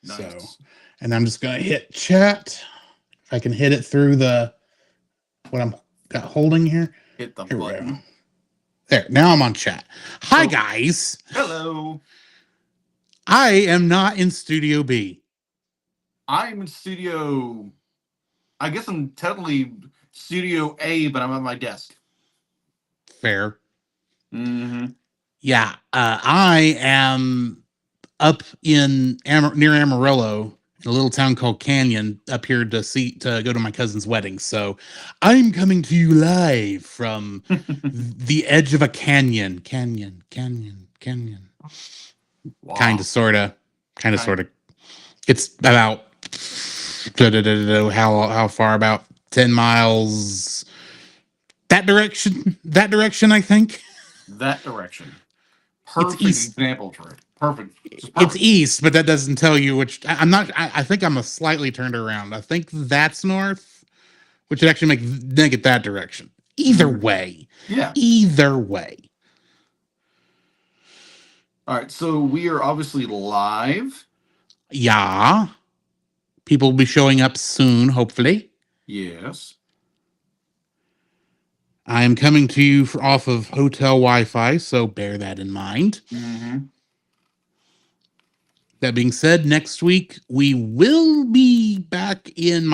So, Nice. and I'm just gonna hit chat. If I can hit it through the what I'm got holding here. Hit the Here we go. button. There. Now I'm on chat. Hi So, guys. hello. I am not in Studio B. I'm in studio. I guess I'm technically studio A, but I'm at my desk. Fair. Mm-hmm. Yeah. I am up in near Amarillo in a little town called Canyon up here to go to my cousin's wedding. So I'm coming to you live from the edge of a canyon. Canyon. Kind Wow. of, Kind sort of. It's about how far? About 10 miles that direction. That direction, I think. that direction. It's Perfect east. example for it. Perfect. Just It's perfect. east, but that doesn't tell you which. I'm not. I think I'm a slightly turned around. I think that's north, which would actually make it that direction. Either Mhm. way, Yeah. either way. All right. So we are obviously live. Yeah, people will be showing up soon. Hopefully, Yes. I am coming to you off of hotel Wi-Fi, so bear that in mind. Mm-hmm. That being said, next week we will be back in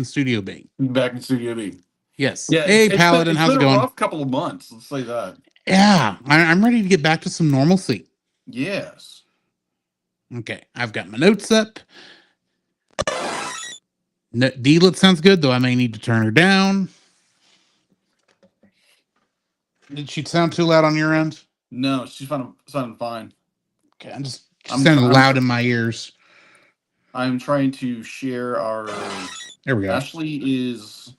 Studio B. Back in Studio B. Yes. Yeah, Hey, Paladin, it's how's been it a going? rough couple of months. Let's say that. Yeah, I'm ready to get back to some normalcy. Yes. Okay, I've got my notes up. D-Lit sounds good, though I may need to turn her down. Did she sound too loud on your end? No, she's sounding fine. Okay, I'm just I'm sounding try- I'm loud tr- in my ears. I'm trying to share our. There we go. Ashley's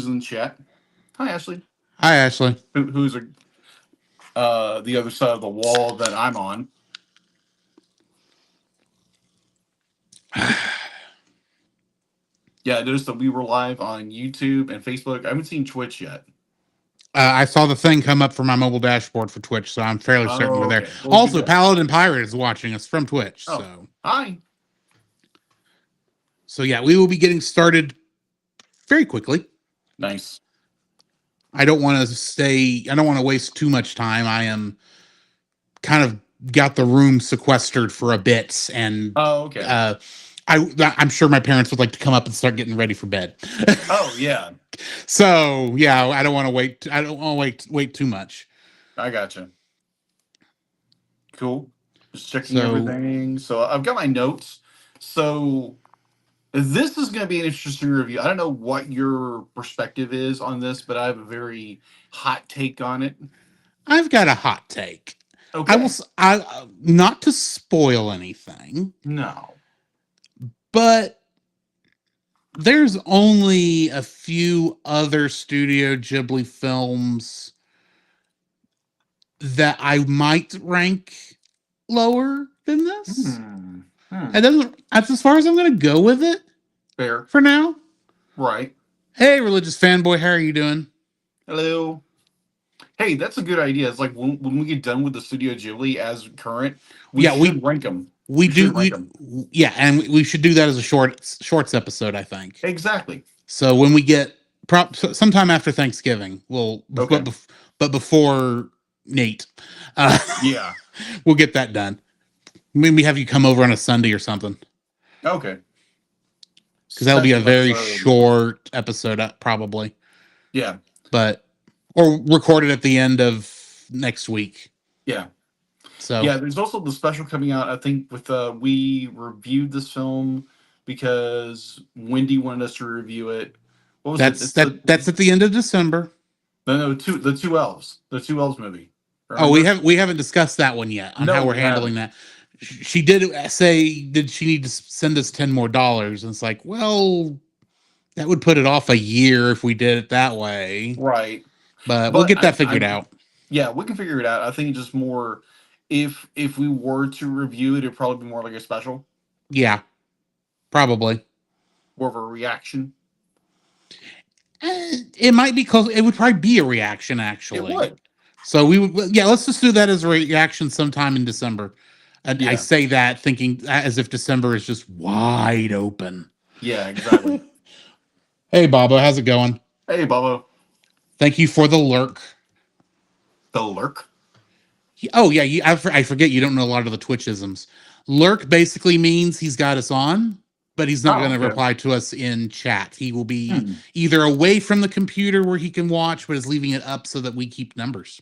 in chat. Hi, Ashley. Hi, Ashley. Who's the other side of the wall that I'm on? Yeah, I noticed that we were live on YouTube and Facebook. I haven't seen Twitch yet. I saw the thing come up for my mobile dashboard for Twitch, so I'm fairly certain Oh, we're there. okay. Well, good Also, job. Paladin Pirate is watching us from Twitch, Oh, so hi. yeah, we will be getting started very quickly. Nice. I don't want to waste too much time. I am kind of got the room sequestered for a bit, and Oh, okay. I'm sure my parents would like to come up and start getting ready for bed. Oh, yeah. So yeah, I don't want to wait. I don't want to wait too much. I gotcha. Cool. Just checking So everything. So I've got my notes. So this is going to be an interesting review. I don't know what your perspective is on this, but I have a very hot take on it. I've got a hot take. Okay. I not to spoil anything, No. but there's only a few other Studio Ghibli films that I might rank lower than this. Hmm. That's as far as I'm going to go with it Fair. for now. Right. Hey, religious fanboy, how are you doing? Hello. Hey, that's a good idea. It's like when we get done with the Studio Ghibli as current, we Yeah, should rank them. we do should rank them. yeah, and we should do that as a shorts episode, I think. Exactly. So when we get sometime after Thanksgiving, Okay. but before Nate, Yeah. we'll get that done. Maybe have you come over on a Sunday or something, Okay. because that'll be a Special very episode. short episode, probably. Yeah. But or record it at the end of next week. Yeah. So Yeah, there's also the special coming out. I think with we reviewed this film because Wendy wanted us to review it. What was it? that's at the end of December. No, the two elves movie. Oh, Remember? we haven't discussed that one yet on No, how we're we handling haven't. that. She did say, did she need to send us $10 more? And it's like, well, that would put it off a year if we did it that way. Right. But we'll But get that figured out. Yeah, we can figure it out. I think it's just more if we were to review it, it'd probably be more like a special, Yeah, probably. more of a reaction. It might be close. It would probably be a reaction, actually. It would. So let's just do that as a reaction sometime in December. And I Yeah. say that thinking as if December is just wide open. Yeah, exactly. Hey, Bobo, how's it going? Hey, Bobo. Thank you for the lurk. The lurk. Oh, yeah, I forget you don't know a lot of the Twitchisms. Lurk basically means he's got us on, but he's not Oh, going to okay. reply to us in chat. He will be Hmm. either away from the computer where he can watch, but is leaving it up so that we keep numbers.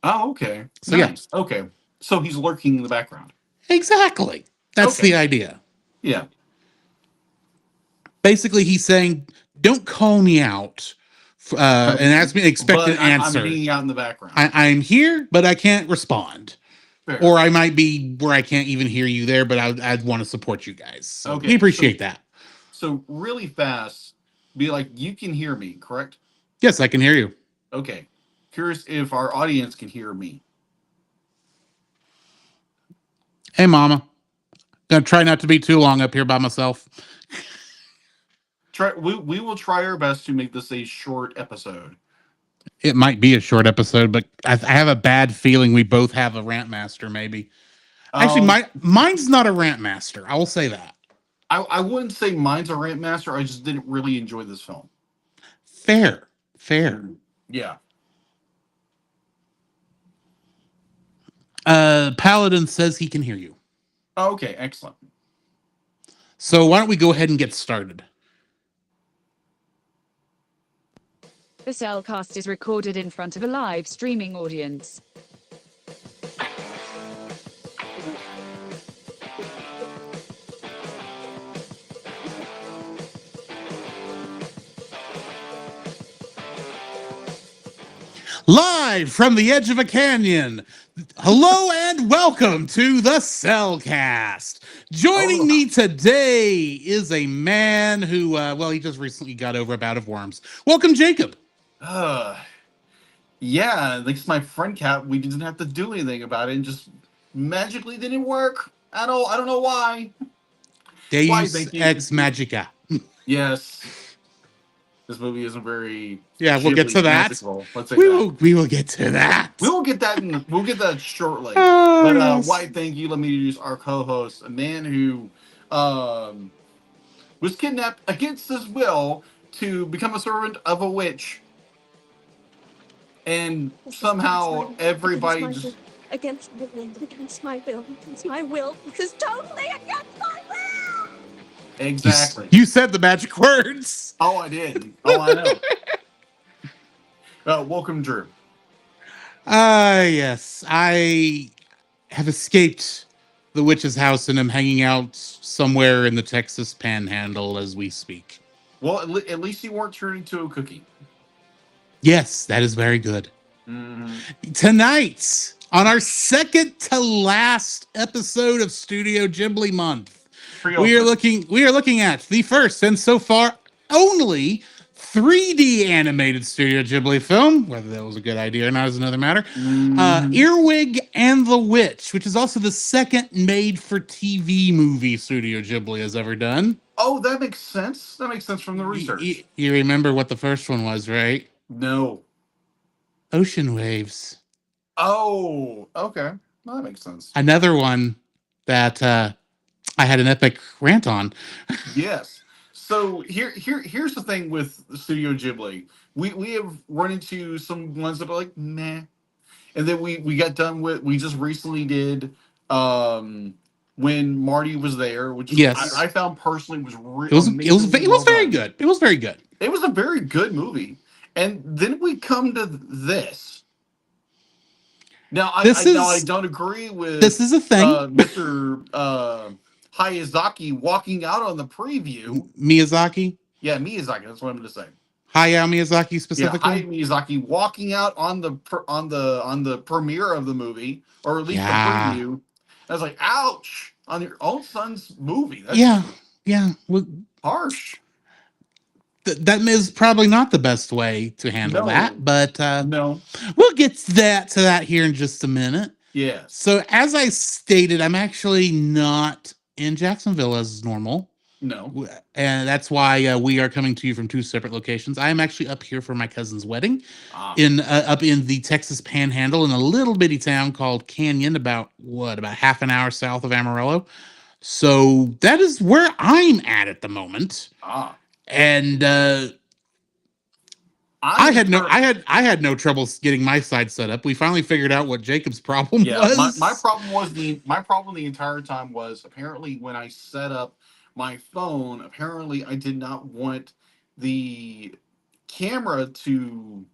Oh, okay. So, yeah, Nice. Okay. So he's lurking in the background. exactly. That's Okay. the idea. Yeah. Basically, he's saying, don't call me out and ask me, expect an But I'm answer. hanging out in the background. I'm here, but I can't respond. Fair. Or I might be where I can't even hear you there, but I'd want to support you guys. So we Okay. appreciate that. So really fast, be like, you can hear me, correct? Yes, I can hear you. Okay. Curious if our audience can hear me. Hey, Mama. Gonna try not to be too long up here by myself. Try. We will try our best to make this a short episode. It might be a short episode, but I have a bad feeling we both have a rant master. Maybe actually, Um, mine's not a rant master. I will say that. I wouldn't say mine's a rant master. I just didn't really enjoy this film. Fair, fair. Yeah. Paladin says he can hear you. Okay. Excellent. So why don't we go ahead and get started? The Cellcast is recorded in front of a live streaming audience. Live from the edge of a canyon. Hello and welcome to the Cellcast. Joining me today is a man who, well, he just recently got over a bout of worms. Welcome, Jacob. Yeah. Thanks, my friend cat. We didn't have to do anything about it, and just magically didn't work. I don't know why. Why? Deus Thank you. ex magica. Yes. This movie isn't very. Yeah, we'll get to that. Magical. Let's say We that. will get to that. We'll get that. We'll get that shortly. Oh, But yes. why? Thank you. Let me introduce our co-host, a man who was kidnapped against his will to become a servant of a witch, and somehow everybody just against my will, against my will, because totally against my will. exactly. You said the magic words. Oh, I did. Oh, I know. Welcome, Drew. Yes. I have escaped the witch's house and am hanging out somewhere in the Texas panhandle as we speak. Well, at least you weren't turned into a cookie. Yes, that is very good. Tonight, on our second to last episode of Studio Ghibli Month, we are looking at the first and so far only 3D animated Studio Ghibli film. Whether that was a good idea or not is another matter. Earwig and the Witch, which is also the second made-for-TV movie Studio Ghibli has ever done. Oh, that makes sense. That makes sense from the research. You remember what the first one was, right? No. Ocean Waves. Oh, okay. Well, that makes sense. Another one that I had an epic rant on. Yes. So here's the thing with Studio Ghibli. We have run into some ones that are like meh, and then we got done with. We just recently did when Marty was there, which Yes. I found personally was It was very good. It was very good. It was a very good movie, and then we come to this. Now I don't agree with this is a thing. Mr. Hayazaki walking out on the preview. Miyazaki. Yeah, Miyazaki. That's what I'm going to say. Hayao Miyazaki specifically. Yeah, Hayao Miyazaki walking out on the premiere of the movie, or at least the preview. I was like, ouch! On your own son's movie. That's Well, harsh. That is probably not the best way to handle that, but no, we'll get to that here in just a minute. Yes. So as I stated, I'm actually not in Jacksonville as normal. No. And that's why we are coming to you from two separate locations. I am actually up here for my cousin's wedding Ah. in up in the Texas Panhandle in a little bitty town called Canyon, about half an hour south of Amarillo. So that is where I'm at the moment. Ah. And I am I had no trouble getting my side set up. We finally figured out what Jacob's problem Yeah, my was. problem was my problem the entire time was apparently when I set up my phone, apparently I did not want the camera to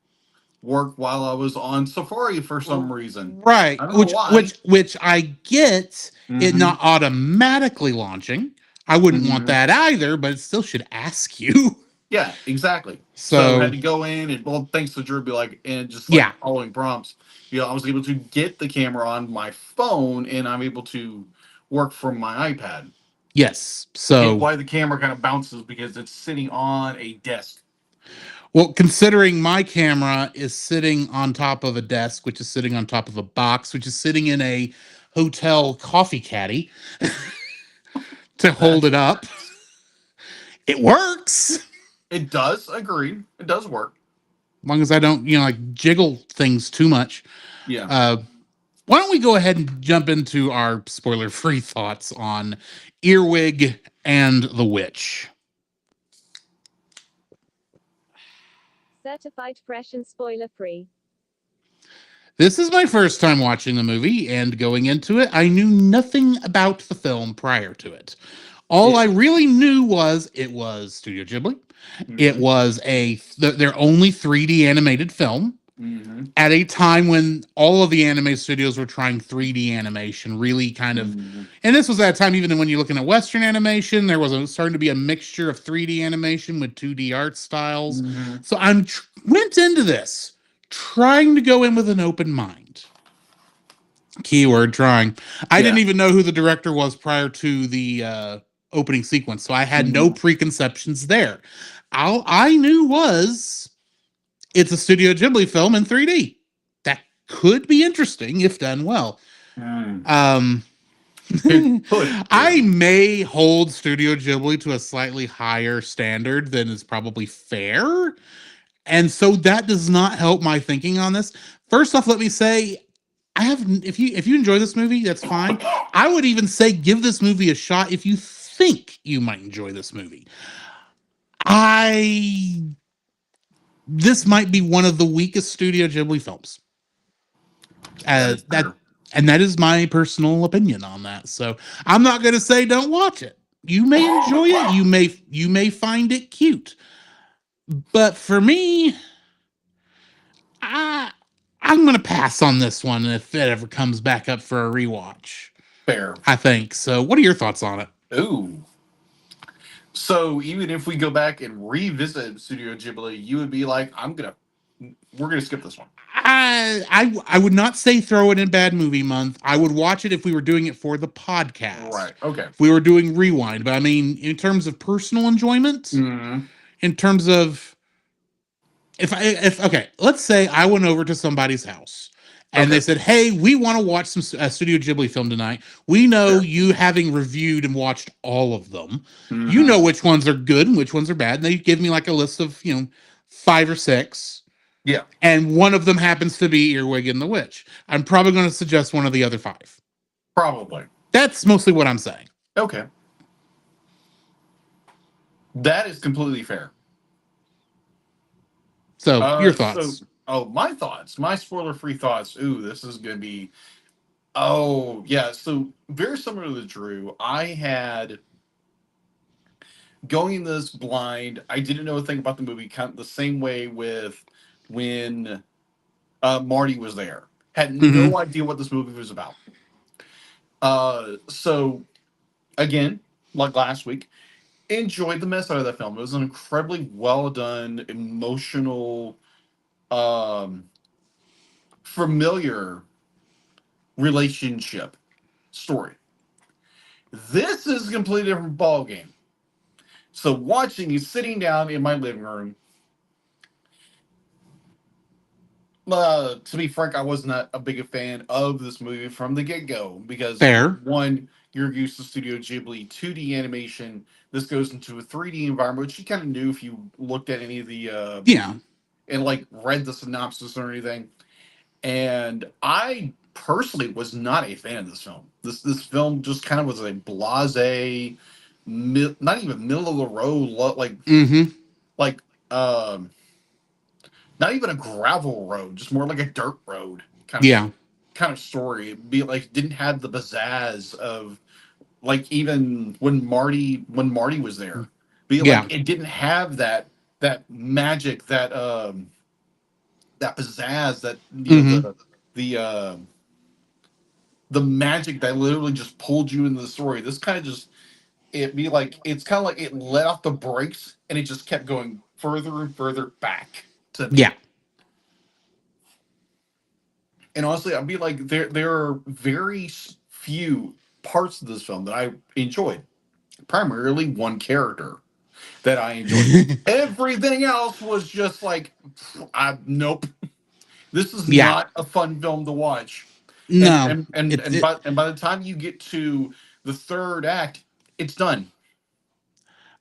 work while I was on Safari for some reason. Right, I don't know why. which I get it Mm-hmm. not automatically launching. I wouldn't want Mm-hmm. that either, but it still should ask you. Yeah, exactly. So So had to go in and well, thanks to Drew, be like and just like yeah, following prompts, I was able to get the camera on my phone and I'm able to work from my iPad. yes. Get So why the camera kind of bounces because it's sitting on a desk. well, considering my camera is sitting on top of a desk, which is sitting on top of a box, which is sitting in a hotel coffee caddy to hold That's it up, it works. it does agree. It does work. As long as I don't, like jiggle things too much. Yeah. Uh, why don't we go ahead and jump into our spoiler-free thoughts on Earwig and the Witch? Certified fresh and spoiler free. This is my first time watching the movie, and going into it, I knew nothing about the film prior to it. All Yeah. I really knew was it was Studio Ghibli. It Mhm. was their only 3D animated film Mhm. at a time when all of the anime studios were trying 3D animation, really kind of. Mhm. And this was at a time, even when you're looking at Western animation, there was starting to be a mixture of 3D animation with 2D art styles. Mhm. So I went into this trying to go in with an open mind. Keyword trying. I didn't Yeah. even know who the director was prior to the opening sequence, so I had no Mhm. preconceptions there. All I knew was it's a Studio Ghibli film in 3D. That could be interesting if done well. Mm. Um, Could I be. may hold Studio Ghibli to a slightly higher standard than is probably fair. And so that does not help my thinking on this. First off, let me say I have if you enjoy this movie, that's fine. I would even say give this movie a shot if you think you might enjoy this movie. I This might be one of the weakest Studio Ghibli films. That is That fair. and that is my personal opinion on that. So I'm not going to say don't watch it. You may enjoy it. You may find it cute. But for me, I I'm going to pass on this one if it ever comes back up for a rewatch. Fair. I think. So what are your thoughts on it? Ooh. So even if we go back and revisit Studio Ghibli, you would be like, we're gonna skip this one. I would not say throw it in bad movie month. I would watch it if we were doing it for the podcast. Right. Okay. If we were doing rewind, but I mean, in terms of personal enjoyment, Mm-hmm. in terms of if okay, let's say I went over to somebody's house and they Okay. said, "Hey, we want to watch some Studio Ghibli film tonight. We know Fair. you having reviewed and watched all of them. You Mm-hmm. know which ones are good and which ones are bad." And they give me like a list of 5 or 6. Yeah. And one of them happens to be Earwig and the Witch. I'm probably going to suggest one of the other 5. Probably. That's mostly what I'm saying. Okay. That is completely fair. So, your So thoughts? my thoughts, my spoiler-free thoughts. Ooh, this is gonna be. Oh yeah. So very similar to Drew, I had going this blind. I didn't know a thing about the movie. Kind of the same way with when Marty was there. Had Mm-hmm. no idea what this movie was about. So again, like last week, enjoyed the mess out of that film. It was an incredibly well done, emotional, um, familiar relationship story. This is a completely different ball game. So watching you sitting down in my living room. To be frank, I was not a big fan of this movie from the get go because Fair. one, you're used to Studio Ghibli 2D animation. This goes into a 3D environment, which you kind of knew if you looked at any of the Yeah. and like read the synopsis or anything. And I personally was not a fan of this film. This film just kind of was a blase, not even middle of the road, Mm-hmm. like um, not even a gravel road, just more like a dirt road Yeah. kind of story. It'd be like didn't have the pizzazz of like even when Marty was there. Be Yeah. like it didn't have that magic that pizzazz that Mm-hmm. the uh the magic that literally just pulled you into the story. This kind of just it's kind of like it let off the brakes and it just kept going further and further back to me. Yeah. And honestly, I'd be like there are very few parts of this film that I enjoyed. Primarily one character that I enjoyed. Everything else was just like, nope. This is Yeah. not a fun film to watch. And No. and and and by, and by the time you get to the third act, it's done.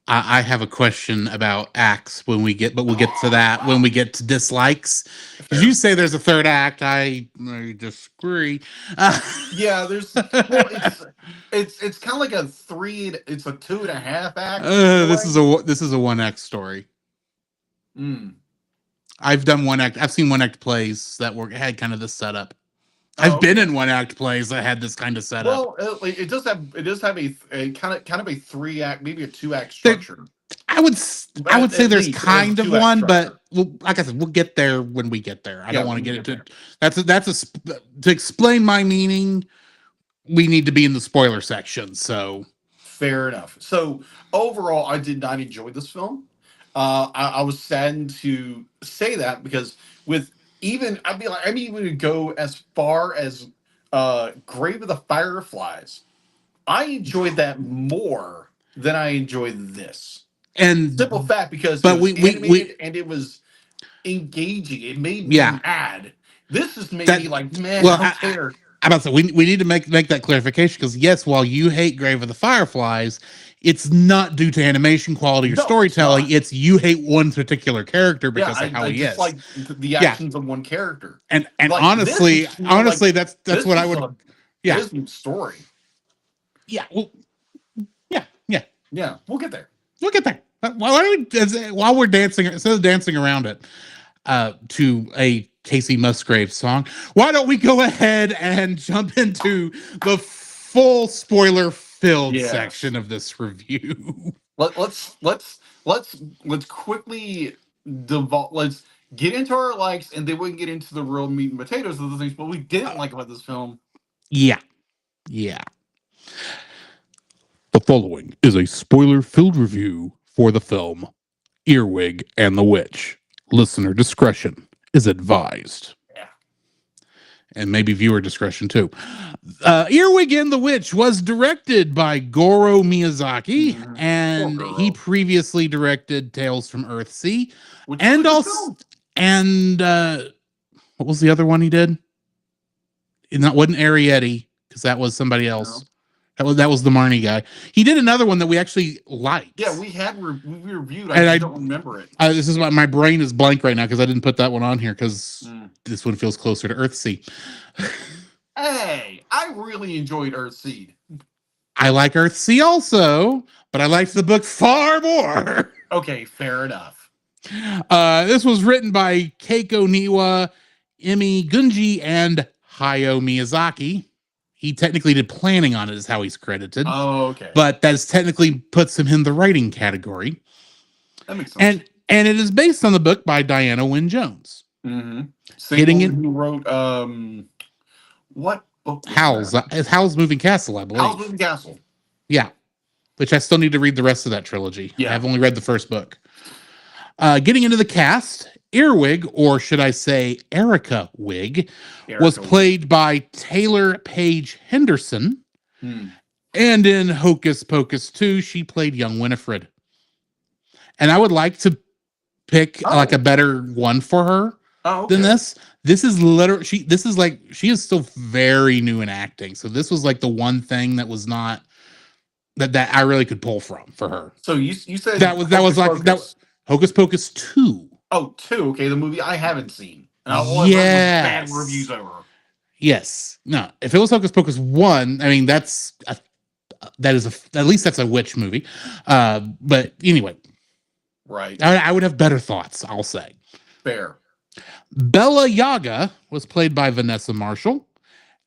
I have a question about acts but we'll get to that when we get to dislikes. Fair. You say there's a third act. I disagree. Yeah, there's well, it's kind of like a three. It's a 2.5 act. This is a one act story. Mm. I've done one act. I've seen one act plays that had kind of this setup. Oh, I've been okay. in one act plays that had this kind of setup. Well, it does have a kind of a 3 act, maybe a 2 act structure. I would say there's kind of one, structure. but like I said, we'll get there when we get there. I don't want to get into there. to explain my meaning. We need to be in the spoiler section. So Fair enough. So overall, I did not enjoy this film. I was saddened to say that because with even I'm even going to go as far as Grave of the Fireflies. I enjoyed that more than I enjoyed this. and Simple fact, because but it was we animated and it was engaging. It made me mad. This just made me like, man, well, I don't care. I'm about to say we need to make that clarification because yes, while you hate Grave of the Fireflies, it's not due to animation quality or storytelling. It's you hate one particular character because of how he is. Like the actions of one character. And like, honestly, that's what I would. Business story. Yeah. Well, yeah. We'll get there. While we're dancing, instead of dancing around it, to a Casey Musgrave song, why don't we go ahead and jump into the full spoiler-filled section of this review? Let's quickly let's get into our likes, and then we can get into the real meat and potatoes of the things. But we didn't like about this film. Yeah. The following is a spoiler-filled review for the film Earwig and the Witch. Listener discretion is advised. Yeah. And maybe viewer discretion too. Earwig and the Witch was directed by Goro Miyazaki, and he previously directed Tales from Earthsea, and also what was the other one he did? That wasn't Arietti, because that was somebody else. No. That was the Marnie guy. He did another one that we actually liked. Yeah, we reviewed. I don't remember it. This is why my brain is blank right now because I didn't put that one on here because this one feels closer to Earthsea. Hey, I really enjoyed Earthseed. I like Earthsea also, but I liked the book far more. Okay, fair enough. This was written by Keiko Niwa, Emi Gunji, and Hayao Miyazaki. He technically did planning on it, is how he's credited. Oh, okay. But that technically puts him in the writing category. That makes sense. And it is based on the book by Diana Wynne Jones. Mm-hmm. Who wrote what book? Howl's Moving Castle, I believe. Howl's Moving Castle. Yeah. Which I still need to read the rest of that trilogy. Yeah. I've only read the first book. Getting into the cast, Earwig, or should I say Erica Wig, was played by Taylor Paige Henderson. And in Hocus Pocus 2, she played young Winifred. And I would like to pick like a better one for her than this. This is literally she is still very new in acting. So this was like the one thing that was not that I really could pull from for her. So you said That was Hocus like that Pocus. Hocus Pocus 2. Oh, two. Okay, the movie I haven't seen, and all I've heard was bad Yes. reviews over. Yes. No, if it was Hocus Pocus 1, I mean at least that's a witch movie. But anyway, Right. I would have better thoughts, I'll say. Fair. Bella Yaga was played by Vanessa Marshall,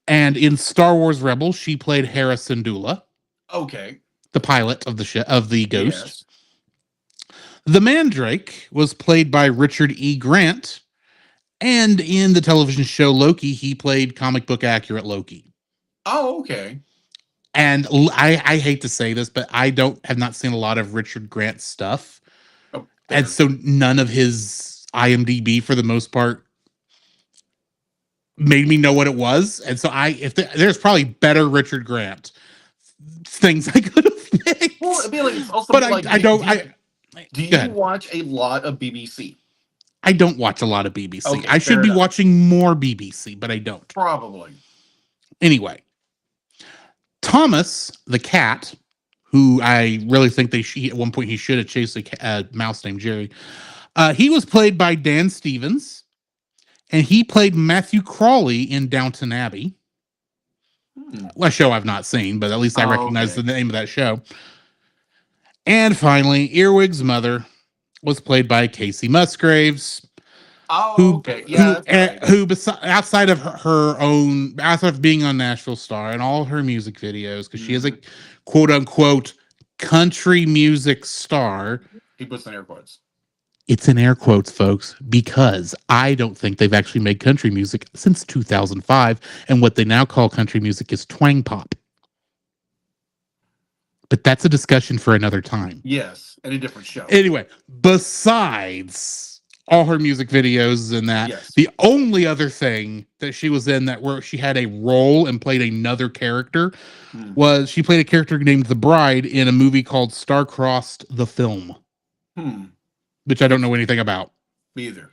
and in Star Wars Rebels, she played Hera Syndulla, Okay. the pilot of the Ghost. Yes. The Mandrake was played by Richard E. Grant, and in the television show Loki, he played comic book accurate Loki. Oh, okay. And I hate to say this, but I have not seen a lot of Richard Grant stuff. Oh, And so none of his IMDb, for the most part, made me know what it was. And so there's probably better Richard Grant things I could have picked. Well, I mean, like, it's also But like, I don't. do Go you ahead. watch a lot of BBC? I don't watch a lot of BBC. Okay, I should fair be enough. watching more BBC, but I don't. Probably. Anyway, Thomas the cat, who I really think at one point he should have chased a mouse named Jerry. He was played by Dan Stevens, and he played Matthew Crawley in Downton Abbey. A show I've not seen, but at least I recognize the name of that show. And finally, Earwig's mother was played by Casey Musgraves. Oh, okay. Yeah. Who outside of being on Nashville Star and all her music videos, because she is a quote unquote country music star. He puts in air quotes. It's in air quotes, folks, because I don't think they've actually made country music since 2005, and what they now call country music is twang pop. But that's a discussion for another time. Yes, and a different show. Anyway, besides all her music videos and that, Yes. the only other thing that she was in that where she had a role and played another character was she played a character named the Bride in a movie called Star-Crossed the Film, which I don't know anything about. Me either.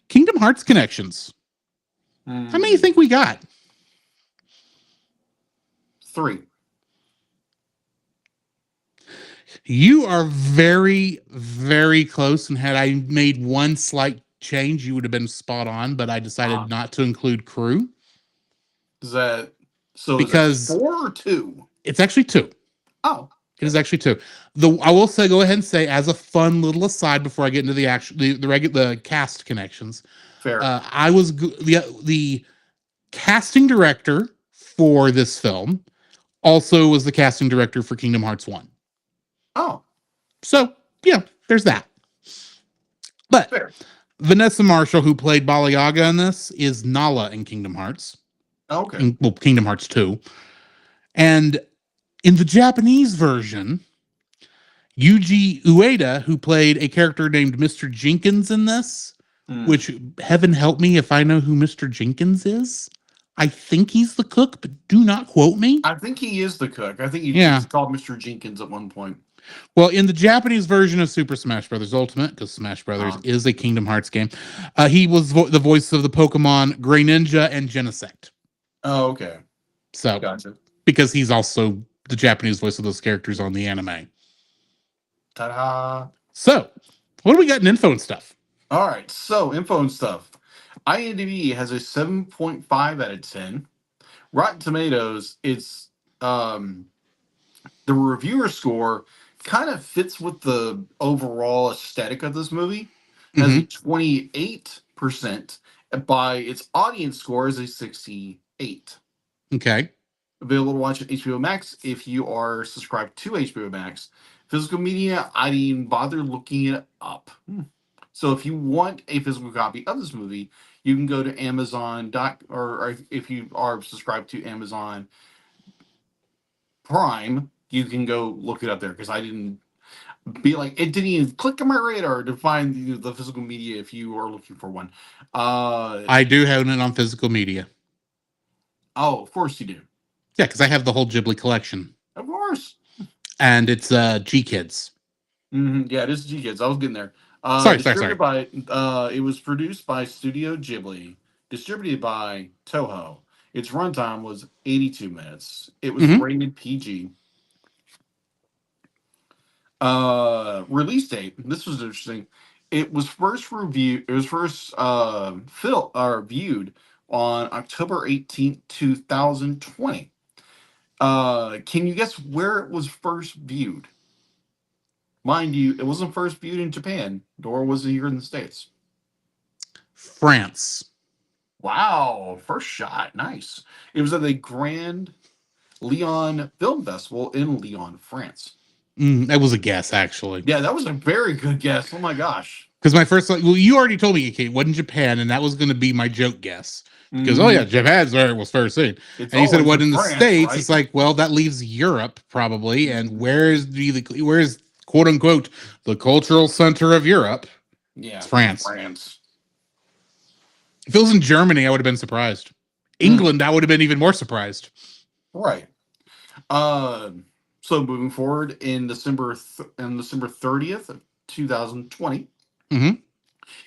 Kingdom Hearts connections. How many do you think we got? 3. You are very, very close. And had I made one slight change, you would have been spot on. But I decided not to include crew. Is that so? Because 4 or 2? It's actually 2. Oh, it is actually 2. I will say, go ahead and say, as a fun little aside before I get into the cast connections. Fair. I was the casting director for this film. Also, was the casting director for Kingdom Hearts 1. Oh. So, yeah, there's that. But Fair. Vanessa Marshall, who played Bala Yaga in this, is Nala in Kingdom Hearts. Okay. Kingdom Hearts 2. And in the Japanese version, Yuji Ueda, who played a character named Mr. Jenkins in this, which, heaven help me if I know who Mr. Jenkins is. I think he's the cook, but do not quote me. I think he is the cook. I think he's called Mr. Jenkins at one point. Well, in the Japanese version of Super Smash Bros. Ultimate, because Smash Bros. Is a Kingdom Hearts game, he was the voice of the Pokemon Grey Ninja and Genesect. Oh, okay. So, gotcha. Because he's also the Japanese voice of those characters on the anime. Ta-da! So, what do we got in info and stuff? All right, so info and stuff. IMDb has a 7.5 out of 10. Rotten Tomatoes, it's the reviewer score kind of fits with the overall aesthetic of this movie. It has a 28%. By its audience score is a 68. Okay. Available to watch on HBO Max if you are subscribed to HBO Max. Physical media, I didn't even bother looking it up. So if you want a physical copy of this movie, you can go to Amazon. Or if you are subscribed to Amazon Prime, you can go look it up there, because I didn't be like, it didn't even click on my radar to find the physical media if you are looking for one. I do have it on physical media. Oh, of course you do. Yeah, because I have the whole Ghibli collection. Of course. And it's G Kids. Yeah, it is G Kids. I was getting there. Sorry. It was produced by Studio Ghibli. distributed by Toho. Its runtime was 82 minutes. It was Mhm. rated PG. Release date. This was interesting. It was first reviewed. It was first viewed on October 18th, 2020. Can you guess where it was first viewed? Mind you, it wasn't first viewed in Japan, nor was it here in the States. France. Wow, first shot, nice. It was at the Grand Lyon Film Festival in Lyon, France. That was a guess, actually. Yeah, that was a very good guess. Oh my gosh. Because my first, well, you already told me it wasn't Japan, and that was going to be my joke guess. Because oh yeah, Japan's where it was first seen, It's and you said it always wasn't in the France, States. right? It's like, well, that leaves Europe probably, and where's quote unquote the cultural center of Europe? Yeah, It's France. France. If it was in Germany, I would have been surprised. England, I would have been even more surprised. Right. So moving forward in December 30th of 2020, Mhm.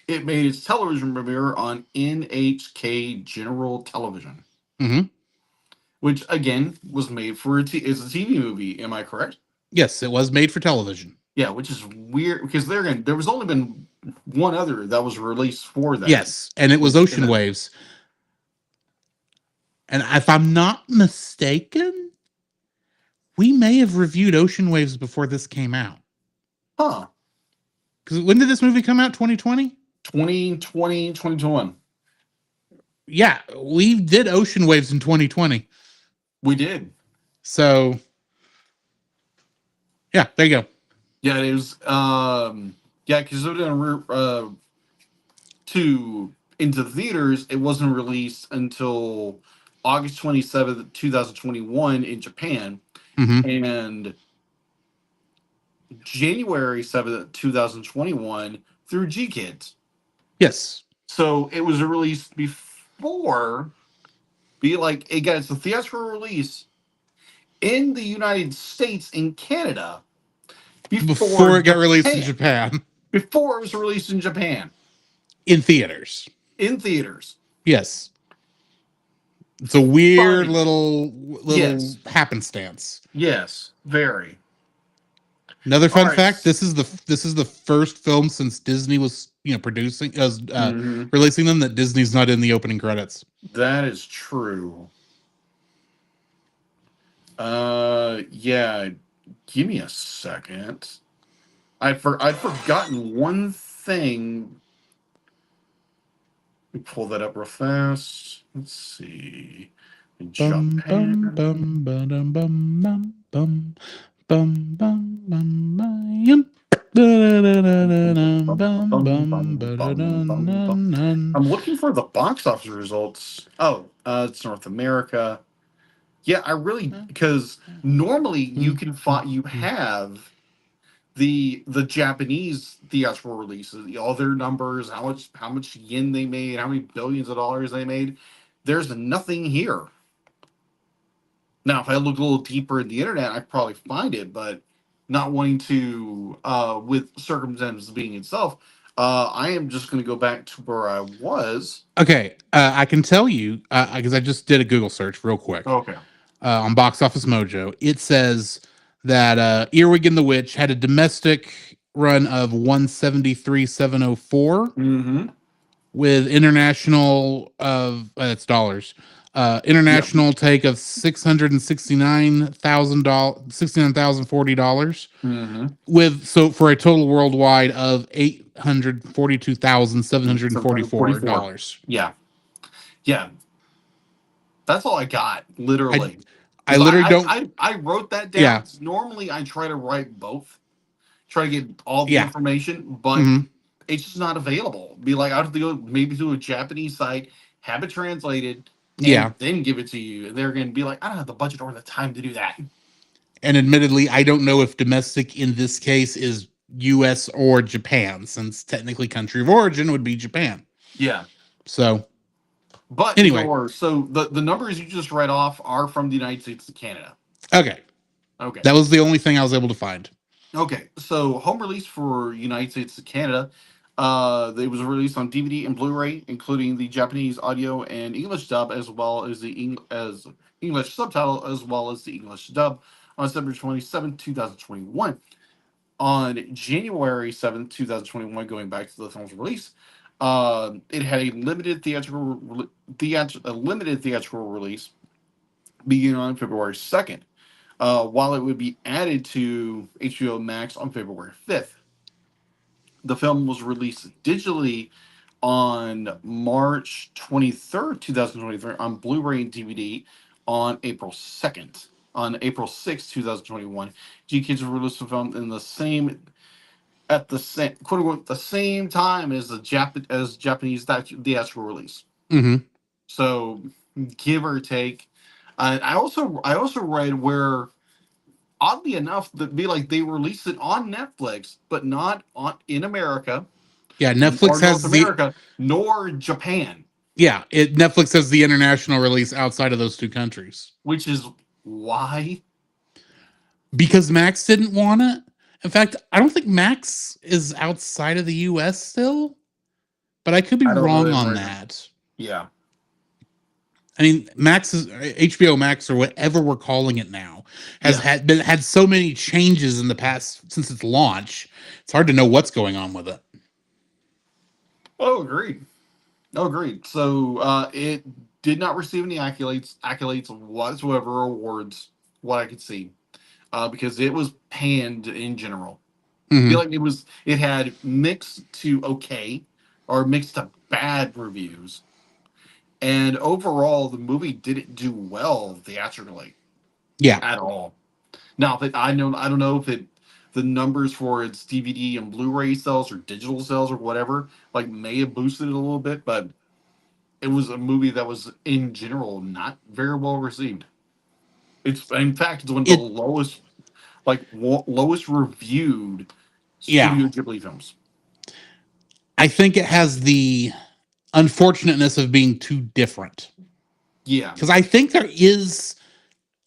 it made its television premiere on NHK General Television, Mhm. which again was made for is a TV movie. Am I correct? Yes, it was made for television. Yeah, which is weird because there was only been one other that was released for that. Yes, and it was Ocean Waves. And if I'm not mistaken, we may have reviewed Ocean Waves before this came out. Huh. Because when did this movie come out? 2020? 2020, 2021. Yeah, we did Ocean Waves in 2020. We did. So, yeah, there you go. Yeah, it was. Yeah, because it was into theaters. It wasn't released until August 27th, 2021 in Japan, and January 7th, 2021 through G Kids. Yes. So it was released before. It got its theatrical release in the United States and Canada Before it got released in Japan. Before it was released in Japan. In theaters. In theaters. Yes. It's a weird Funny. little Yes. happenstance. Yes, very. Another fun right. fact: this is the first film since Disney was producing releasing them that Disney's not in the opening credits. That is true. Yeah. Give me a second. I'd forgotten one thing. Let me pull that up real fast. Let's see. Japan. Bum, bum, bum, bum, bum, bum, bum, bum, bum, I'm looking for the box office results. Oh, it's North America. Yeah, I really because normally you have the Japanese theatrical releases, all their numbers, how much yen they made, how many billions of dollars they made. There's nothing here. Now, if I look a little deeper in the internet, I probably find it, but not wanting to, with circumstances being itself, I am just going to go back to where I was. Okay, I can tell you because I just did a Google search real quick. Okay. On Box Office Mojo, it says that Earwig and the Witch had a domestic run of 173,704 with international of it's dollars. International take of $669,040 with for a total worldwide of $842,744. Yeah. That's all I got, literally. I literally don't. I wrote that down. Yeah. Normally, I try to write both, try to get all the information, but it's just not available. Be like, I have to go maybe to a Japanese site, have it translated, and then give it to you. And they're going to be like, I don't have the budget or the time to do that. And admittedly, I don't know if domestic in this case is U.S. or Japan, since technically country of origin would be Japan. Yeah. So. But anyway, so the numbers you just read off are from the United States and Canada. Okay. That was the only thing I was able to find. Okay, so home release for United States and Canada, It was released on DVD and Blu-ray, including the Japanese audio and English dub, as well as the English subtitle, as well as the English dub, on September 27th, 2021. On January 7th, 2021, going back to the film's release, it had a limited theatrical release beginning on February 2nd, while it would be added to HBO Max on February 5th. The film was released digitally on March 23rd, 2023, on Blu-ray and DVD on April 2nd. On April 6th, 2021, GKids released the film in the same at the same quote unquote the same time as the Japanese theatrical release. Mm-hmm. So give or take. I also read where, oddly enough, that be like they released it on Netflix, but not on in America, Yeah, or Netflix North has the America, nor Japan, Netflix has the international release outside of those two countries which is why. because Max didn't want it. In fact, I don't think Max is outside of the US still, but I could be I don't wrong really on know. that. Yeah. I mean, Max is HBO Max or whatever we're calling it now has had so many changes in the past since its launch. It's hard to know what's going on with it. Oh, agreed. Oh, agreed. So it did not receive any accolades whatsoever, awards, what I could see, because it was panned in general. I Mhm. feel like it had mixed to okay, or mixed to bad reviews, and overall the movie didn't do well theatrically Yeah, at all. Now that I don't know if the numbers for its DVD and Blu-ray sales or digital sales or whatever like may have boosted it a little bit, but it was a movie that was in general not very well received. It's in fact it's one of the it lowest reviewed yeah. Studio Ghibli films. I think it has the unfortunateness of being too different. Yeah, Because I think there is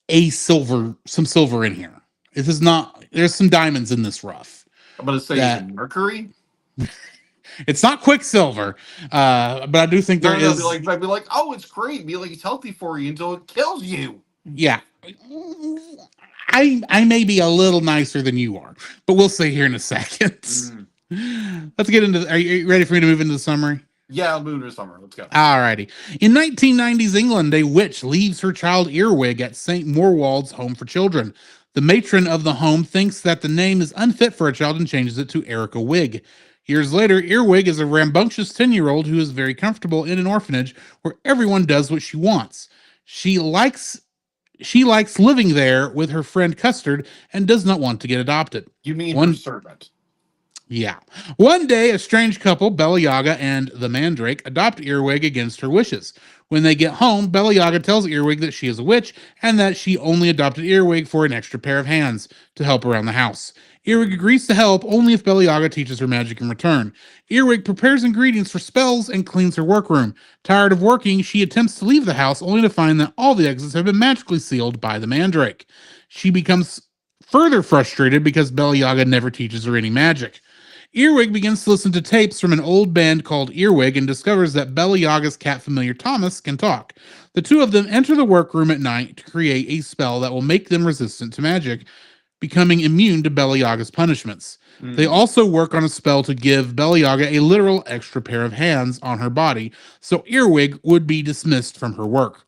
some silver in here. This is not there's some diamonds in this rough. I'm gonna say is it That Mercury? it's not Quicksilver, but I do think there No, no, is. be like, oh, it's great. Be like, it's healthy for you until it kills you. Yeah, I may be a little nicer than you are, but we'll see here in a second. Let's get into. Are you ready for me to move into the summary? Yeah, I'll move to summer. Let's go. Alrighty. In 1990s England, a witch leaves her child Earwig at St. Morwald's Home for Children. The matron of the home thinks that the name is unfit for a child and changes it to Erica Wig. Years later, Earwig is a rambunctious 10-year-old who is very comfortable in an orphanage where everyone does what she wants. She likes living there with her friend Custard and does not want to get adopted. You mean her One servant? Yeah. One day, a strange couple, Bella Yaga and the Mandrake, adopt Earwig against her wishes. When they get home, Bella Yaga tells Earwig that she is a witch and that she only adopted Earwig for an extra pair of hands to help around the house. Earwig agrees to help only if Bella Yaga teaches her magic in return. Earwig prepares ingredients for spells and cleans her workroom. Tired of working, she attempts to leave the house only to find that all the exits have been magically sealed by the Mandrake. She becomes further frustrated because Bella Yaga never teaches her any magic. Earwig begins to listen to tapes from an old band called Earwig and discovers that Bella Yaga's cat familiar Thomas can talk. The two of them enter the workroom at night to create a spell that will make them resistant to magic, becoming immune to Bella Yaga's punishments. They also work on a spell to give Bella Yaga a literal extra pair of hands on her body, so Earwig would be dismissed from her work.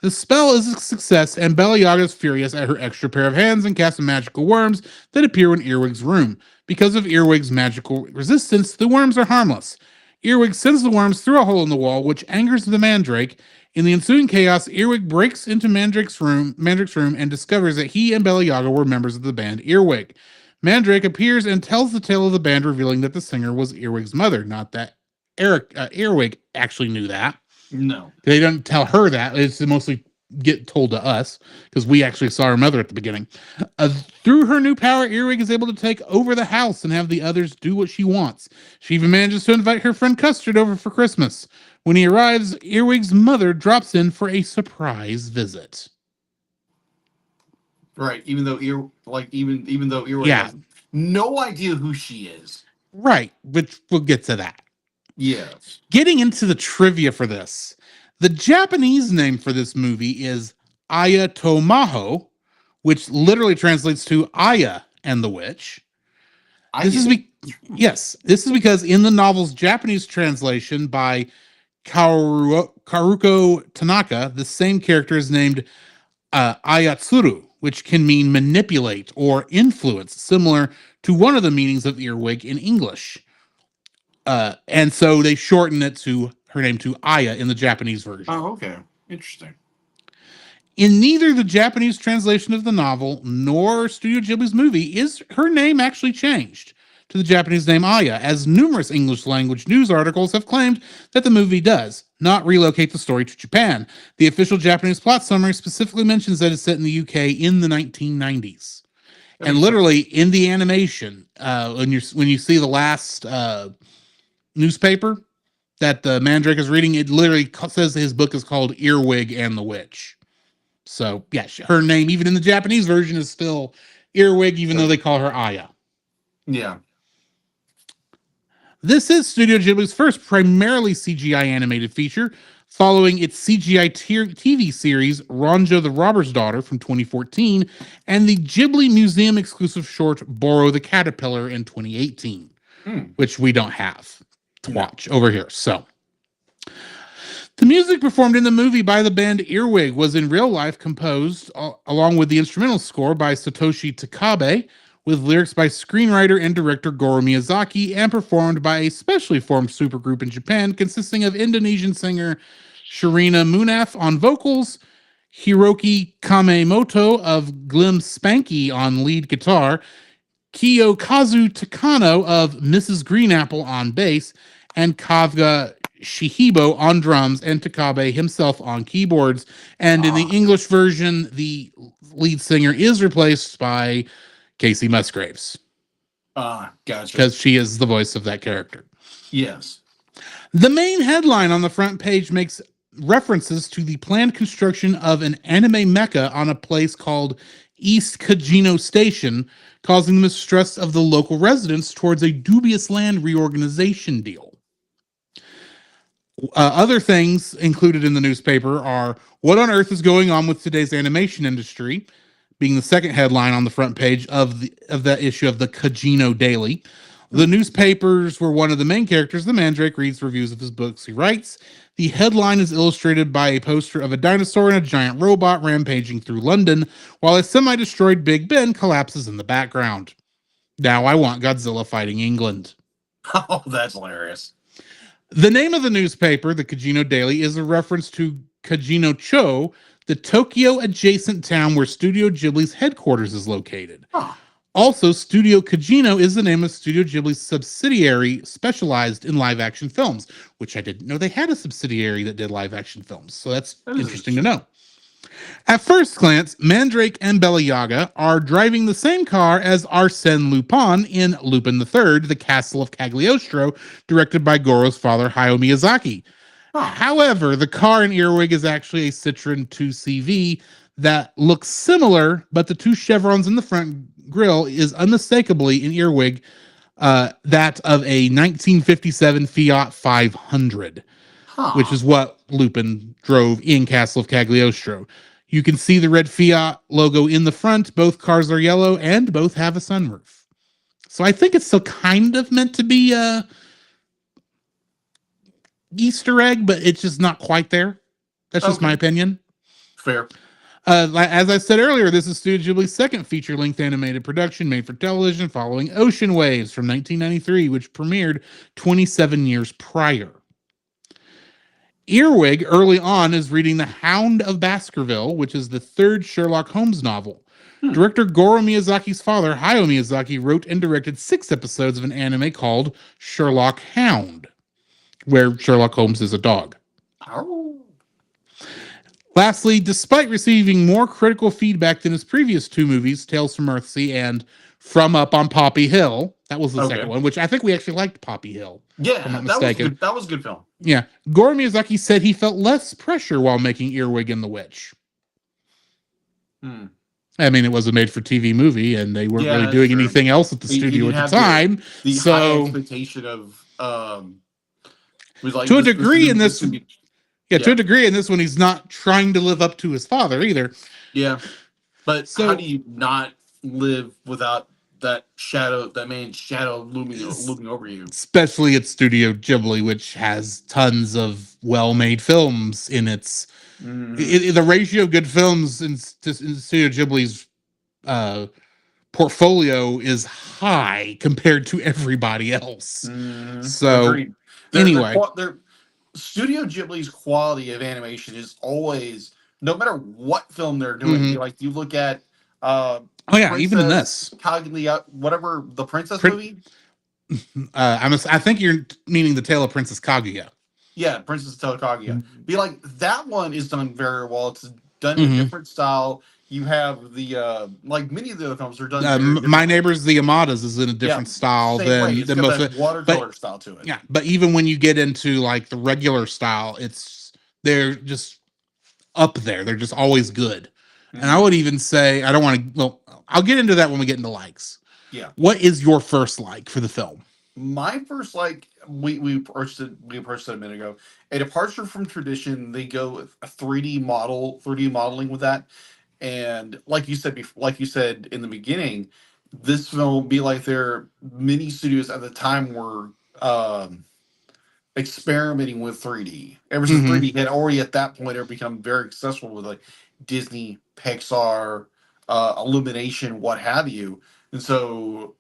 The spell is a success, and Bella Yaga is furious at her extra pair of hands and casts magical worms that appear in Earwig's room. Because of Earwig's magical resistance, the worms are harmless. Earwig sends the worms through a hole in the wall, which angers the Mandrake. In the ensuing chaos, Earwig breaks into Mandrake's room and discovers that he and Bella Yaga were members of the band Earwig. Mandrake appears and tells the tale of the band, revealing that the singer was Earwig's mother, not that Earwig actually knew that. No. They don't tell her that. It's mostly get told to us because we actually saw her mother at the beginning. Through her new power, Earwig is able to take over the house and have the others do what she wants. She even manages to invite her friend Custard over for Christmas. When he arrives, Earwig's mother drops in for a surprise visit. Right. Even though Earwig has no idea who she is. Right, which we'll get to that. Yes. Getting into the trivia for this, the Japanese name for this movie is Aya to Maho, which literally translates to Aya and the Witch. This is this is because in the novel's Japanese translation by Karuko Tanaka, the same character is named Ayatsuru, which can mean manipulate or influence, similar to one of the meanings of earwig in English. And so they shorten it to her name to Aya in the Japanese version. Oh, okay. Interesting. In neither the Japanese translation of the novel nor Studio Ghibli's movie is her name actually changed to the Japanese name Aya, as numerous English language news articles have claimed that the movie does not relocate the story to Japan. The official Japanese plot summary specifically mentions that it's set in the UK in the 1990s. And literally in the animation, when you see the last newspaper that the Mandrake is reading, it literally says his book is called Earwig and the Witch. So, yeah, her name, even in the Japanese version, is still Earwig, even though they call her Aya. Yeah. This is Studio Ghibli's first primarily CGI animated feature, following its CGI TV series, Ronjo the Robber's Daughter from 2014, and the Ghibli Museum exclusive short, Boro the Caterpillar in 2018, which we don't have to watch over here. So, the music performed in the movie by the band Earwig was in real life composed, along with the instrumental score, by Satoshi Takabe, with lyrics by screenwriter and director Goro Miyazaki, and performed by a specially formed supergroup in Japan consisting of Indonesian singer Sharina Munaf on vocals, Hiroki Kamemoto of Glim Spanky on lead guitar, Kiyokazu Takano of Mrs. Greenapple on bass, and Kavga Shihibo on drums, and Takabe himself on keyboards. And in the English version, the lead singer is replaced by Casey Musgraves. Gotcha. Because she is the voice of that character. Yes. The main headline on the front page makes references to the planned construction of an anime mecca on a place called East Kajino Station, causing the mistrust of the local residents towards a dubious land reorganization deal. Other things included in the newspaper are what on earth is going on with today's animation industry, being the second headline on the front page of that issue of the Kajino Daily. The newspapers were one of the main characters. The Mandrake reads reviews of his books he writes. The headline is illustrated by a poster of a dinosaur and a giant robot rampaging through London, while a semi-destroyed Big Ben collapses in the background. Now I want Godzilla fighting England. Oh, that's hilarious. The name of the newspaper, the Kajino Daily, is a reference to Kajino-cho, the Tokyo-adjacent town where Studio Ghibli's headquarters is located. Huh. Also, Studio Kajino is the name of Studio Ghibli's subsidiary specialized in live-action films, which I didn't know they had a subsidiary that did live-action films, so that's interesting to know. At first glance, Mandrake and Baba Yaga are driving the same car as Arsène Lupin in Lupin III, The Castle of Cagliostro, directed by Goro's father, Hayao Miyazaki. However, the car in Earwig is actually a Citroen 2CV that looks similar, but the two chevrons in the front grille is unmistakably in Earwig that of a 1957 Fiat 500. Which is what Lupin drove in Castle of Cagliostro. You can see the red Fiat logo in the front. Both cars are yellow and both have a sunroof. So I think it's still kind of meant to be a Easter egg, but it's just not quite there. That's just my opinion. Fair. As I said earlier, this is Studio Ghibli's second feature-length animated production made for television following Ocean Waves from 1993, which premiered 27 years prior. Earwig, early on, is reading The Hound of Baskerville, which is the third Sherlock Holmes novel. Director Goro Miyazaki's father, Hayao Miyazaki, wrote and directed 6 episodes of an anime called Sherlock Hound, where Sherlock Holmes is a dog. Oh. Lastly, despite receiving more critical feedback than his previous 2 movies, Tales from Earthsea and From Up on Poppy Hill, that was the second one, which I think we actually liked Poppy Hill. Yeah, if I'm not that was mistaken. good. That was a good film. Yeah. Goro Miyazaki said he felt less pressure while making Earwig and the Witch. I mean, it was a made-for-TV movie, and they weren't Yeah, really that's doing true. anything else at the He studio didn't at the have time. the high So, expectation of was like to a this is degree, in this this, can be yeah, to a yeah. degree, in this one, he's not trying to live up to his father either. Yeah. But how do So, you not live without that shadow, that man's shadow looming over you? especially at Studio Ghibli, which has tons of well-made films in its Hmm. the ratio of good films in Studio Ghibli's uh, portfolio is high compared to everybody else. Hmm. So Agreed. anyway, Their Studio Ghibli's quality of animation is always, no matter what film they're doing. mhm. You like you look at uh, Oh yeah, even in Princess this, Kaguya, whatever the princess Prin- movie. I think you're meaning the Tale of Princess Kaguya. Yeah, Princess Kaguya. Be like that one is done very well. It's done in a Mm-hmm. different style. You have the like many of the other films are done very My differently. Neighbors the Yamadas is in a Yeah, different style same way. It's than got most that of it. But watercolor style to it. yeah, but even when you get into like the regular style, they're just up there. They're just always good. And I Mhm. would even say I don't want to. Well, I'll get into that when we get into likes. Yeah. What is your first like for the film? My first like we approached it a minute ago. A departure from tradition. They go with a 3D modeling with that. And like you said before, like you said in the beginning, this film be like their mini studios at the time were experimenting with 3D. Ever since Mm-hmm. 3D had already at that point had become very successful with like Disney, Pixar, Illumination, what have you. And so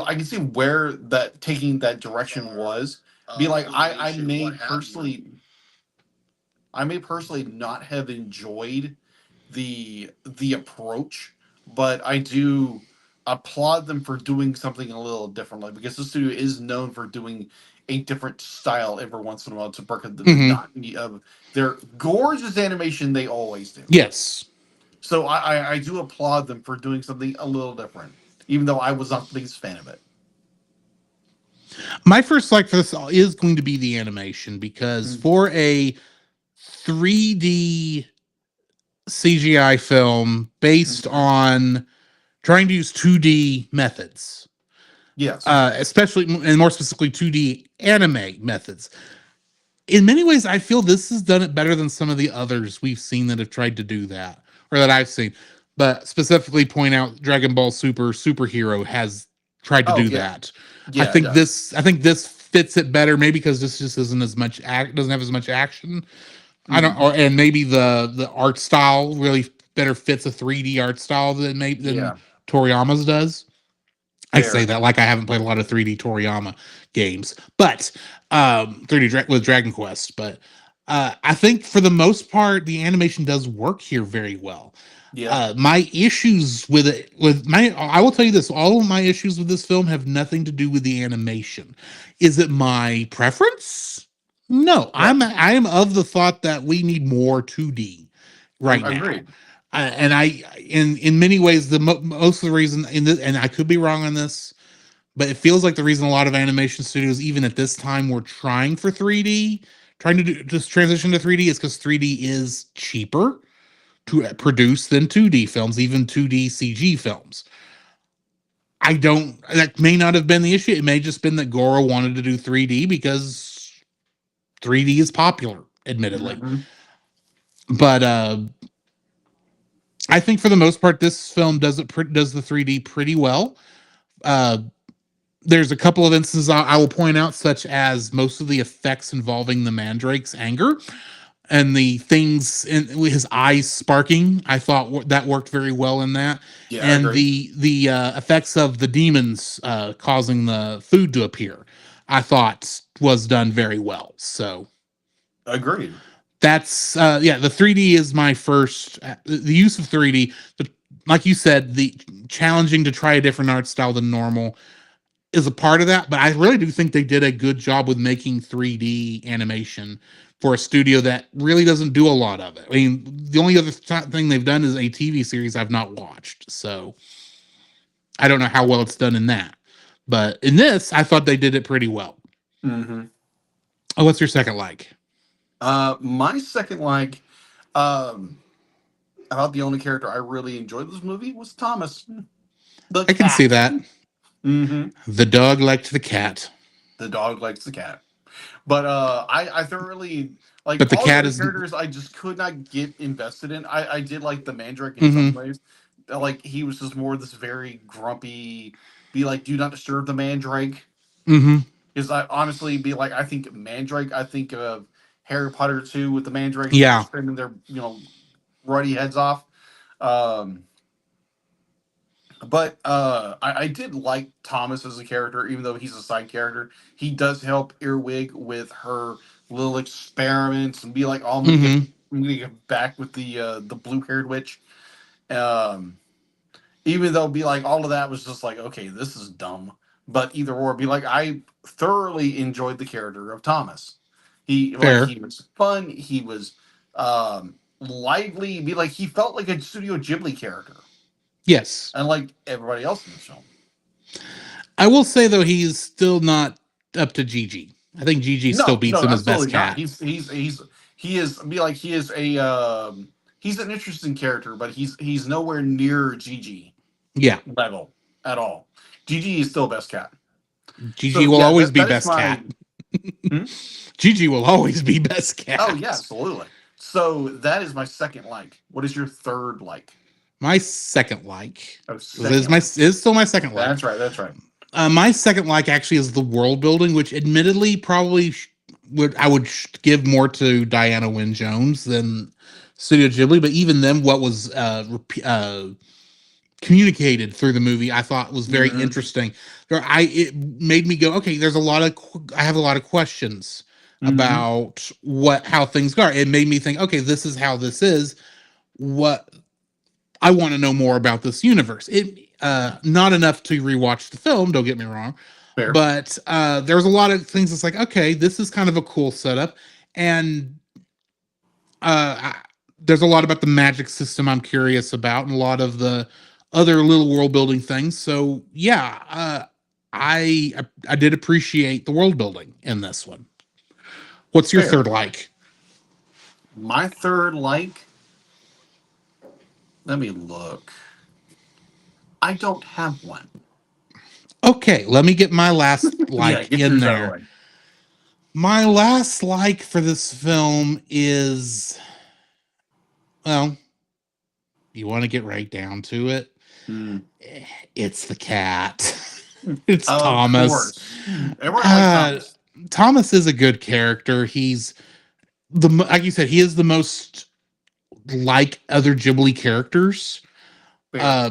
I can see where that taking that direction was. Be like I may personally not have enjoyed the approach, but I do applaud them for doing something a little differently because the studio is known for doing a different style every once in a while to break the Mm-hmm. monotony of their gorgeous animation they always do. Yes. So I do applaud them for doing something a little different, even though I was not the biggest fan of it. My first like for this is going to be the animation because Mm. for a 3D CGI film based Mhm. on trying to use 2D methods, Yes. especially and more specifically 2D anime methods. In many ways, I feel this has done it better than some of the others we've seen that have tried to do that, or that I've seen. But specifically, point out Dragon Ball Superhero has tried to Oh do yeah. that. Yeah, it does. I think this fits it better, maybe because this just isn't as much doesn't have as much action. I don't, Mhm. and maybe the art style really better fits a 3D art style than Yeah. Toriyama's does. I say Fair. that like I haven't played a lot of 3D Toriyama games, but 3D with Dragon Quest. But I think for the most part, the animation does work here very well. Yeah. My issues with it, I will tell you this: all of my issues with this film have nothing to do with the animation. Is it my preference? No, Right. I am of the thought that we need more 2D right now. Agreed. And in many ways, most of the reason in this, and I could be wrong on this, but it feels like the reason a lot of animation studios, even at this time, were trying for 3D, trying to just transition to 3D, is because 3D is cheaper to produce than 2D films, even 2D CG films. I don't. That may not have been the issue. It may just been that Goro wanted to do 3D because 3D is popular, admittedly. Mhm. But I think for the most part, this film does the 3D pretty well. Uh, there's a couple of instances I will point out, such as most of the effects involving the Mandrake's anger and the things in his eyes sparking. I thought that worked very well in that, Yeah, I and agree. the effects of the demons causing the food to appear, I thought was done very well. So Agreed. that's yeah, the 3D is my first the use of 3D. Like you said, the challenging to try a different art style than normal is a part of that, but I really do think they did a good job with making 3D animation for a studio that really doesn't do a lot of it. I mean, the only other thing they've done is a TV series I've not watched, so I don't know how well it's done in that. But in this, I thought they did it pretty well. Hmm. Oh, what's your second like? My second like, um, about the only character I really enjoyed this movie was Thomas, the I can see cat. that. Hmm. The dog liked the cat, The dog likes the cat. But I thoroughly like but the all the cat other is. characters. I just could not get invested in. I did like the Mandrake in some Hmm. ways. Like he was just more this very grumpy, be like, do not disturb the Mandrake. Hmm. Because I honestly be like, I think Mandrake. I think of Harry Potter 2 with the Mandrakes when they're Yeah. screaming their ruddy heads off. Um, but I did like Thomas as a character, even though he's a side character. He does help Earwig with her little experiments and be like, "Oh, Hmm. I'm gonna get back with the blue haired witch." Um, Even though be like all of that was just like, okay, this is dumb. But either or, be like, I thoroughly enjoyed the character of Thomas. Fair. He was fun. He was lively. Be like he felt like a Studio Ghibli character, Yes. unlike everybody else in the film. I will say though, he's still not up to Gigi. I think Gigi still No, beats no, him as best absolutely not. cat. He is be like he is a he's an interesting character, but he's nowhere near Gigi Yeah. level at all. Gigi is still best cat. Gigi So will yeah, always be that is best my. cat. Hmm? Gigi will always be best cat. Oh yeah, absolutely. So that is my second like. What is your third like? My second like Oh, is second. is still my second like. That's right. That's right. My second like actually is the world building, which admittedly probably would give more to Diana Wynne Jones than Studio Ghibli, but even then, what was communicated through the movie, I thought was very Mhm. interesting. It made me go, okay, there's a lot of I have a lot of questions Mhm. about how things go. It made me think, okay, this is how this is. What I want to know more about this universe. It not enough to rewatch the film, don't get me wrong, Fair. but there's a lot of things that's like, okay, this is kind of a cool setup, and there's a lot about the magic system I'm curious about, and a lot of the other little world building things. So yeah, I did appreciate the world building in this one. What's your Fair. third like? My third like. Let me look. I don't have one. Okay, let me get my last Yeah, like get in yours out of the there. way. My last like for this film is, well, you want to get right down to it. Hmm. It's the cat. It's Of Thomas. course. Everyone likes Uh, Thomas. Thomas is a good character. He's like you said, he is the most like other Ghibli characters. Fair. Uh,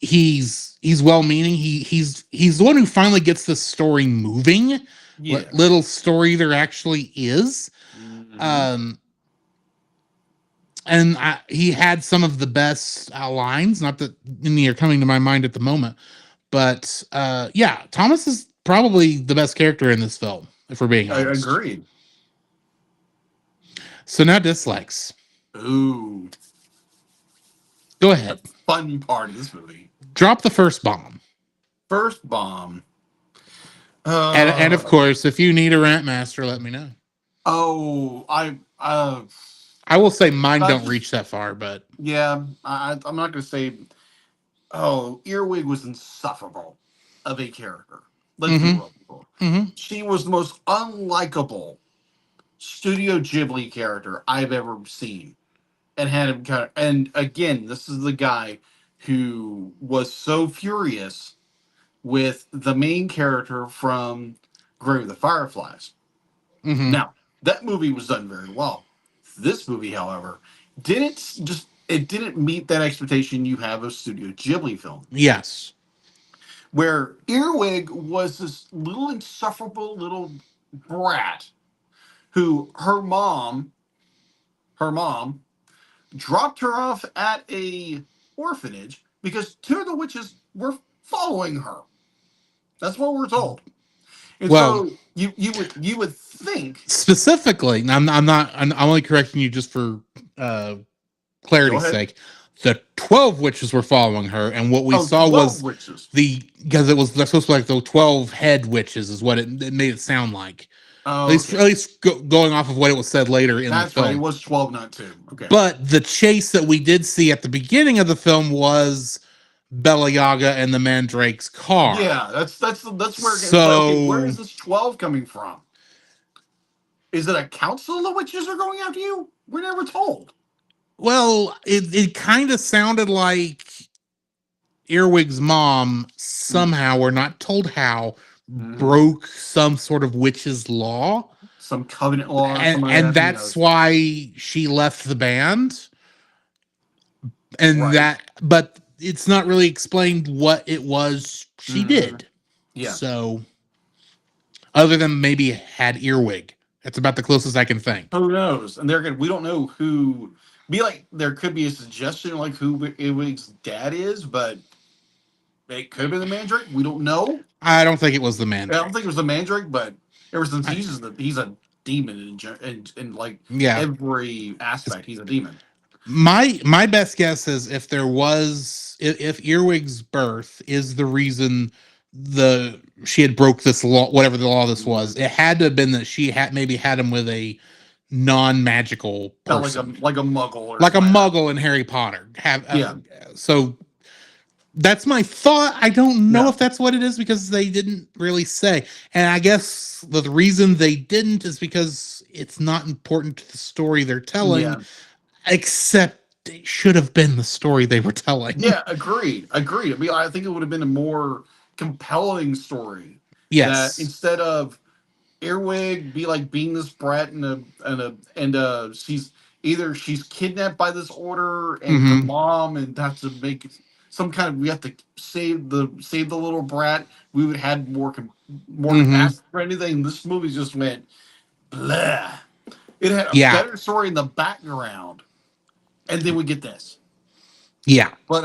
he's well meaning. He's the one who finally gets the story moving. Yeah. What little story there actually is. Mhm. Um, and he had some of the best lines. Not that any are coming to my mind at the moment, but yeah, Thomas is probably the best character in this film, if we're being I honest. agreed. So now dislikes. Ooh, Go the ahead. fun part of this movie. Drop the first bomb. First bomb. And of course, if you need a rant master, let me know. Oh, I will say mine I don't just- reach that far, but yeah, I'm not gonna say. Oh, Earwig was insufferable of a character. Let's be Mhm. real, people. Mhm. She was the most unlikable Studio Ghibli character I've ever seen, and had him kind of. And again, this is the guy who was so furious with the main character from Grave of the Fireflies. Mhm. Now, that movie was done very well. This movie, however, didn't meet that expectation you have of Studio Ghibli film, Yes. where Earwig was this little insufferable little brat who her mom dropped her off at a orphanage because two of the witches were following her. That's what we're told. And Well, so you would think. specifically, I'm only correcting you just for clarity's Go ahead. sake. The 12 witches were following her, and what we Oh, saw 12 was witches. because it was they're supposed to be like the 12 head witches is what it made it sound like. Oh, okay. At least going off of what it was said later in the That's right. It film. was 12, not 2. Okay. But the chase that we did see at the beginning of the film was Bella Yaga and the Mandrake's car. Yeah, that's where. But okay, where So, is this 12 coming from? Is it a council of witches are going after you? We're never told. well, it kind of sounded like Earwig's mom somehow, we're not told how, Mhm. broke some sort of witch's law. Some covenant law or And, something like and that. Who that's knows? why she left the band. And Right. but it's not really explained what it was she Mhm. did. Yeah. So, other than maybe had Earwig. That's about the closest I can think. Who knows? And they're gonna. We don't know who. Be like there could be a suggestion like who Earwig's dad is, but it could have been the Mandrake. We don't know. I don't think it was the I don't think Mandrake. it was the Mandrake, but ever since I, he's a demon in like yeah. every aspect, he's a demon. My best guess is if Earwig's birth is the reason she had broke this law, whatever the law this was, it had to have been that she had maybe had him with a non-magical Not person, like a muggle or like a something like that. muggle in Harry Potter. Yeah, So that's my thought. I don't know yeah, if that's what it is because they didn't really say. And I guess the reason they didn't is because it's not important to the story they're telling, yeah, except it should have been the story they were telling. yeah. Agreed, agreed. I mean, I think it would have been a more compelling story that Yes. instead of Earwig be like being this brat and she's either she's kidnapped by this order and her Hmm. mom and have to make some kind of we have to save the little brat. We would have more Hmm. capacity for anything. This movie just went blah. It had a Yeah. better story in the background, and then we get this. Yeah. But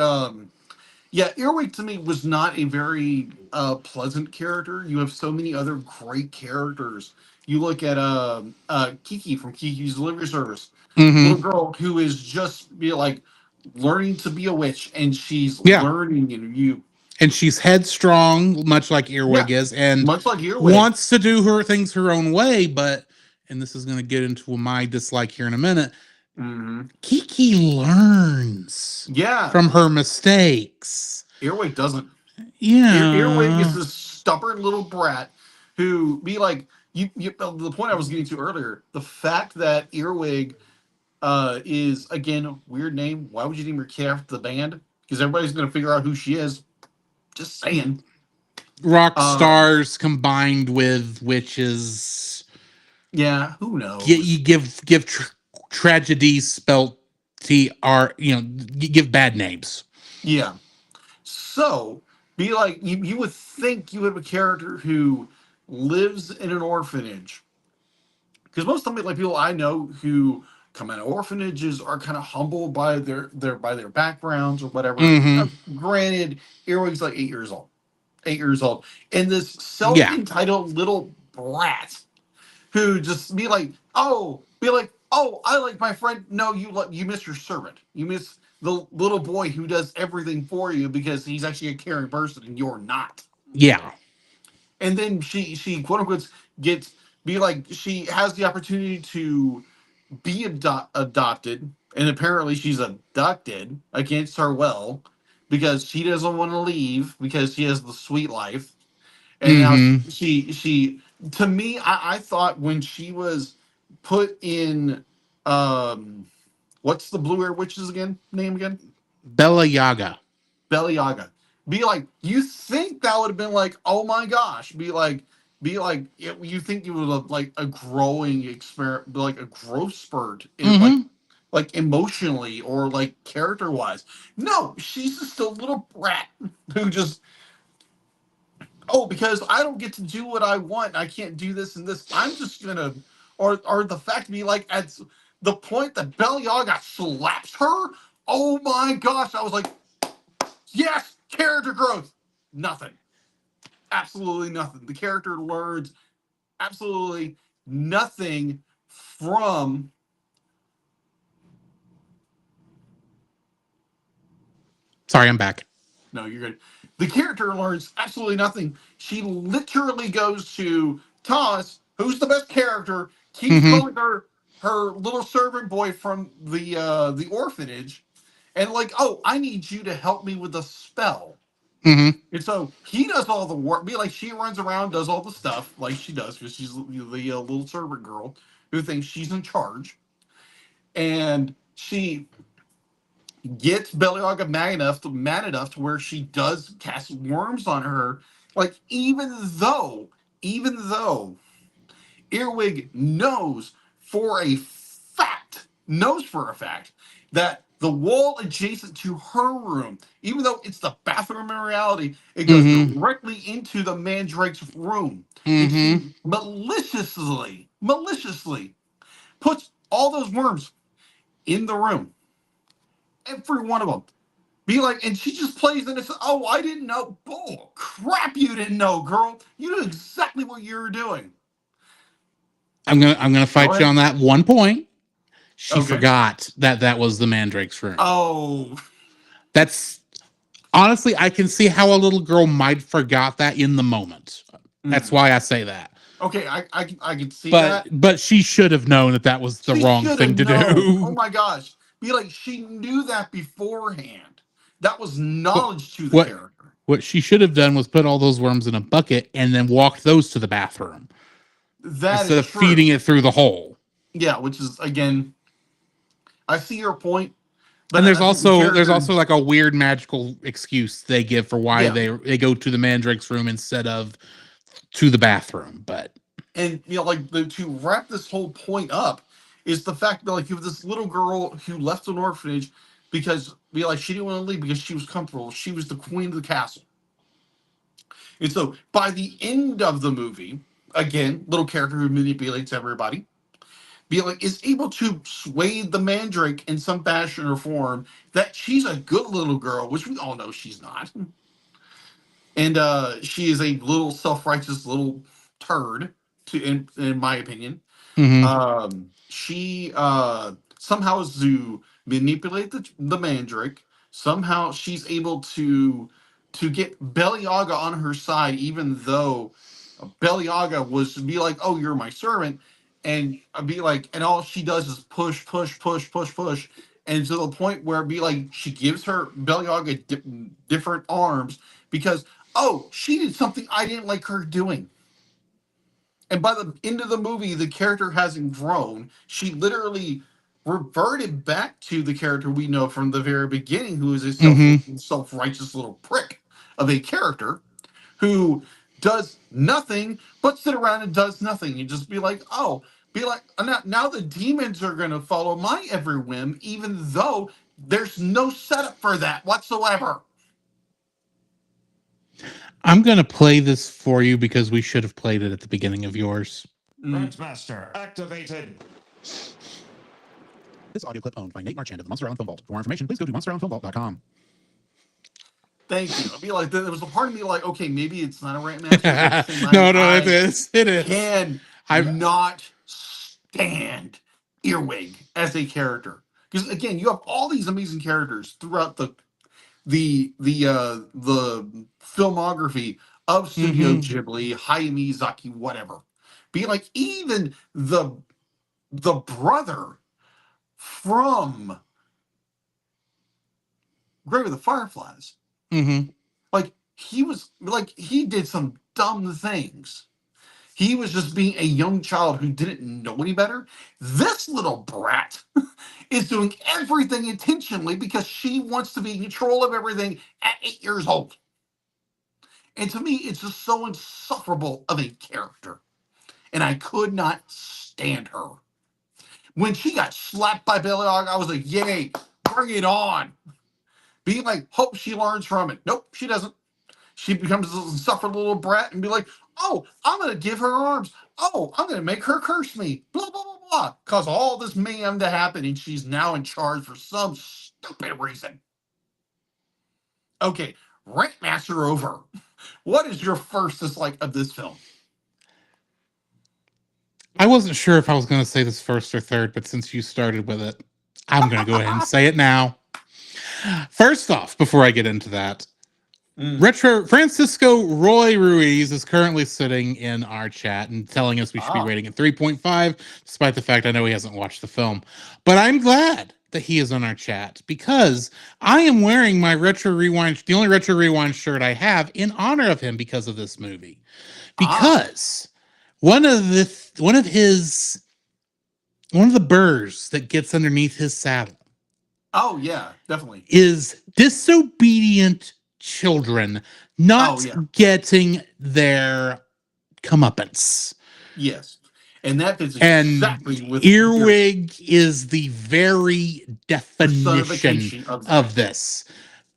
yeah, Earwig to me was not a very pleasant character. You have so many other great characters. You look at Kiki from Kiki's Delivery Service, little Hmm. girl who is just be like learning to be a witch, and she's Yeah. learning, and you, And she's headstrong, much like yeah, Earwig is, and much like Earwig. wants to do her things her own way. But, and this is going to get into my dislike here in a minute, Hmm. Kiki learns Yeah, from her mistakes. Earwig doesn't. Earwig is Yeah. this stubborn little brat who be like you. The point I was getting to earlier, the fact that Earwig is again weird name. Why would you name your kid after the band? Because everybody's gonna figure out who she is. Just saying. Rock Um, stars combined with witches. yeah, who You knows? give tragedies spelt TR, give bad names. Yeah. So be like you would think you have a character who lives in an orphanage because most of them, like people I know who come out of orphanages are kind of humbled by their backgrounds or whatever. Hmm. Granted, Earwig's like 8 years old, 8 years old, and this self Yeah. entitled little brat who just be like, oh, I like my friend. No, you miss your servant. You miss the little boy who does everything for you because he's actually a caring person and you're not. Yeah. And then she quote unquote gets be like she has the opportunity to be adopted, and apparently she's abducted against her will because she doesn't want to leave because she has the sweet life. And now Hmm. she to me, I thought when she was put in what's the blue air witch's name again? Bella Yaga. Bella Yaga. Be like, you think that would have been like, oh my gosh, be like, you think you would have like a growing experiment, like a growth spurt, in Hmm. like emotionally or like character wise. No, she's just a little brat who just, oh, because I don't get to do what I want, I can't do this and this. I'm just gonna, or the fact to be like at the point that Bella Yaga slaps her. Oh my gosh, I was like, yes, character growth. Nothing. Absolutely nothing. The character learns absolutely nothing from. Sorry, I'm back. No, you're good. The character learns absolutely nothing. She literally goes to Thomas. who's the best character, keeps Mm-hmm. calling her little servant boy from the orphanage, and like, oh, I need you to help me with a spell. Mm-hmm. And so he does all the work. Be like, she runs around, does all the stuff like she does because she's the little servant girl who thinks she's in charge, and she gets Bellyaga mad enough to where she does cast worms on her. Like even though Earwig knows for a fact that the wall adjacent to her room, even though it's the bathroom in reality, it goes Mm-hmm. directly into the mandrake's room. And Mm-hmm. she maliciously puts all those worms in the room. Every one of them. Be like, and she just plays and it's, oh, I didn't know. Bull crap, you didn't know, girl. You knew exactly what you were doing. I'm gonna Go fight you ahead. on that one point. She Okay. forgot that was the Mandrake's room. Oh, That's honestly, I can see how a little girl might forgot that in the moment. That's mm. why I say that. Okay. I can see But that. she should have known that was the She wrong should have thing to known. Oh do. my gosh. Be like, she knew that beforehand. That was What knowledge to the what character. what she should have done was put all those worms in a bucket and then walked those to the bathroom That instead is of feeding true. it through the hole. Yeah, which is again, I see your point, but And there's I think the also character, like a weird magical excuse they give for why yeah, they go to the Mandrake's room instead of to the bathroom. But and like to wrap this whole point up is the fact that like you have this little girl who left an orphanage because she didn't want to leave because she was comfortable. She was the queen of the castle, and so by the end of the movie, again, little character who manipulates everybody, is able to sway the Mandrake in some fashion or form that she's a good little girl, which we all know she's not. And she is a little self-righteous little turd, in my opinion. mhm. She somehow to manipulate the Mandrake. Somehow she's able to get Bellyaga on her side, even though Bellyaga was to be like, "Oh, you're my servant," and I'd be like, and all she does is push, push, push, push, push, and to the point where it'd be like she gives her Bellyaga different arms because, oh, she did something I didn't like her doing. And by the end of the movie, the character hasn't grown. She literally reverted back to the character we know from the very beginning, who is a Mhm. self-righteous little prick of a character who does nothing but sit around and does nothing. You just be like, oh, now the demons are going to follow my every whim, even though there's no setup for that whatsoever. I'm gonna play this for you because we should have played it at the beginning of yours. Grandmaster activated. This audio clip owned by Nate Marchand of the Monster Island Film Vault. For more information, please go to monsterislandfilmvault.com. Thank you. I'll be like, there was a part of me like, okay, maybe it's not a rant master, but at the same time, No, it I is. It is. can I not stand Earwig as a character because again, you have all these amazing characters throughout the filmography of Studio mhm. Ghibli, Hayao Miyazaki, whatever. Be like even the brother from Grave of the Fireflies. Mhm. Like he did some dumb things. He was just being a young child who didn't know any better. This little brat is doing everything intentionally because she wants to be in control of everything at 8 years old. And to me, it's just so insufferable of a character. And I could not stand her. When she got slapped by Billy Hog, I was like, yay, bring it on. Be like, hope she learns from it. Nope, she doesn't. She becomes a insufferable little brat and be like, oh, I'm going to give her arms. Oh, I'm going to make her curse me. Blah, blah, blah, blah. Cause all this mayhem to happen and she's now in charge for some stupid reason. Okay, Rant Master over. What is your first dislike of this film? I wasn't sure if I was going to say this first or third, but since you started with it, I'm going to go ahead and say it now. First off, before I get into that, Retro Francisco Roy Ruiz is currently sitting in our chat and telling us we should be rating it 3.5, despite the fact I know he hasn't watched the film. But I'm glad that he is on our chat because I am wearing my Retro Rewind, the only Retro Rewind shirt I have, in honor of him because of this movie. Because one of the burrs that gets underneath his saddle. Oh yeah, definitely. Is disobedient children not getting their comeuppance. Yes. And that is exactly with Earwig is the very definition of this.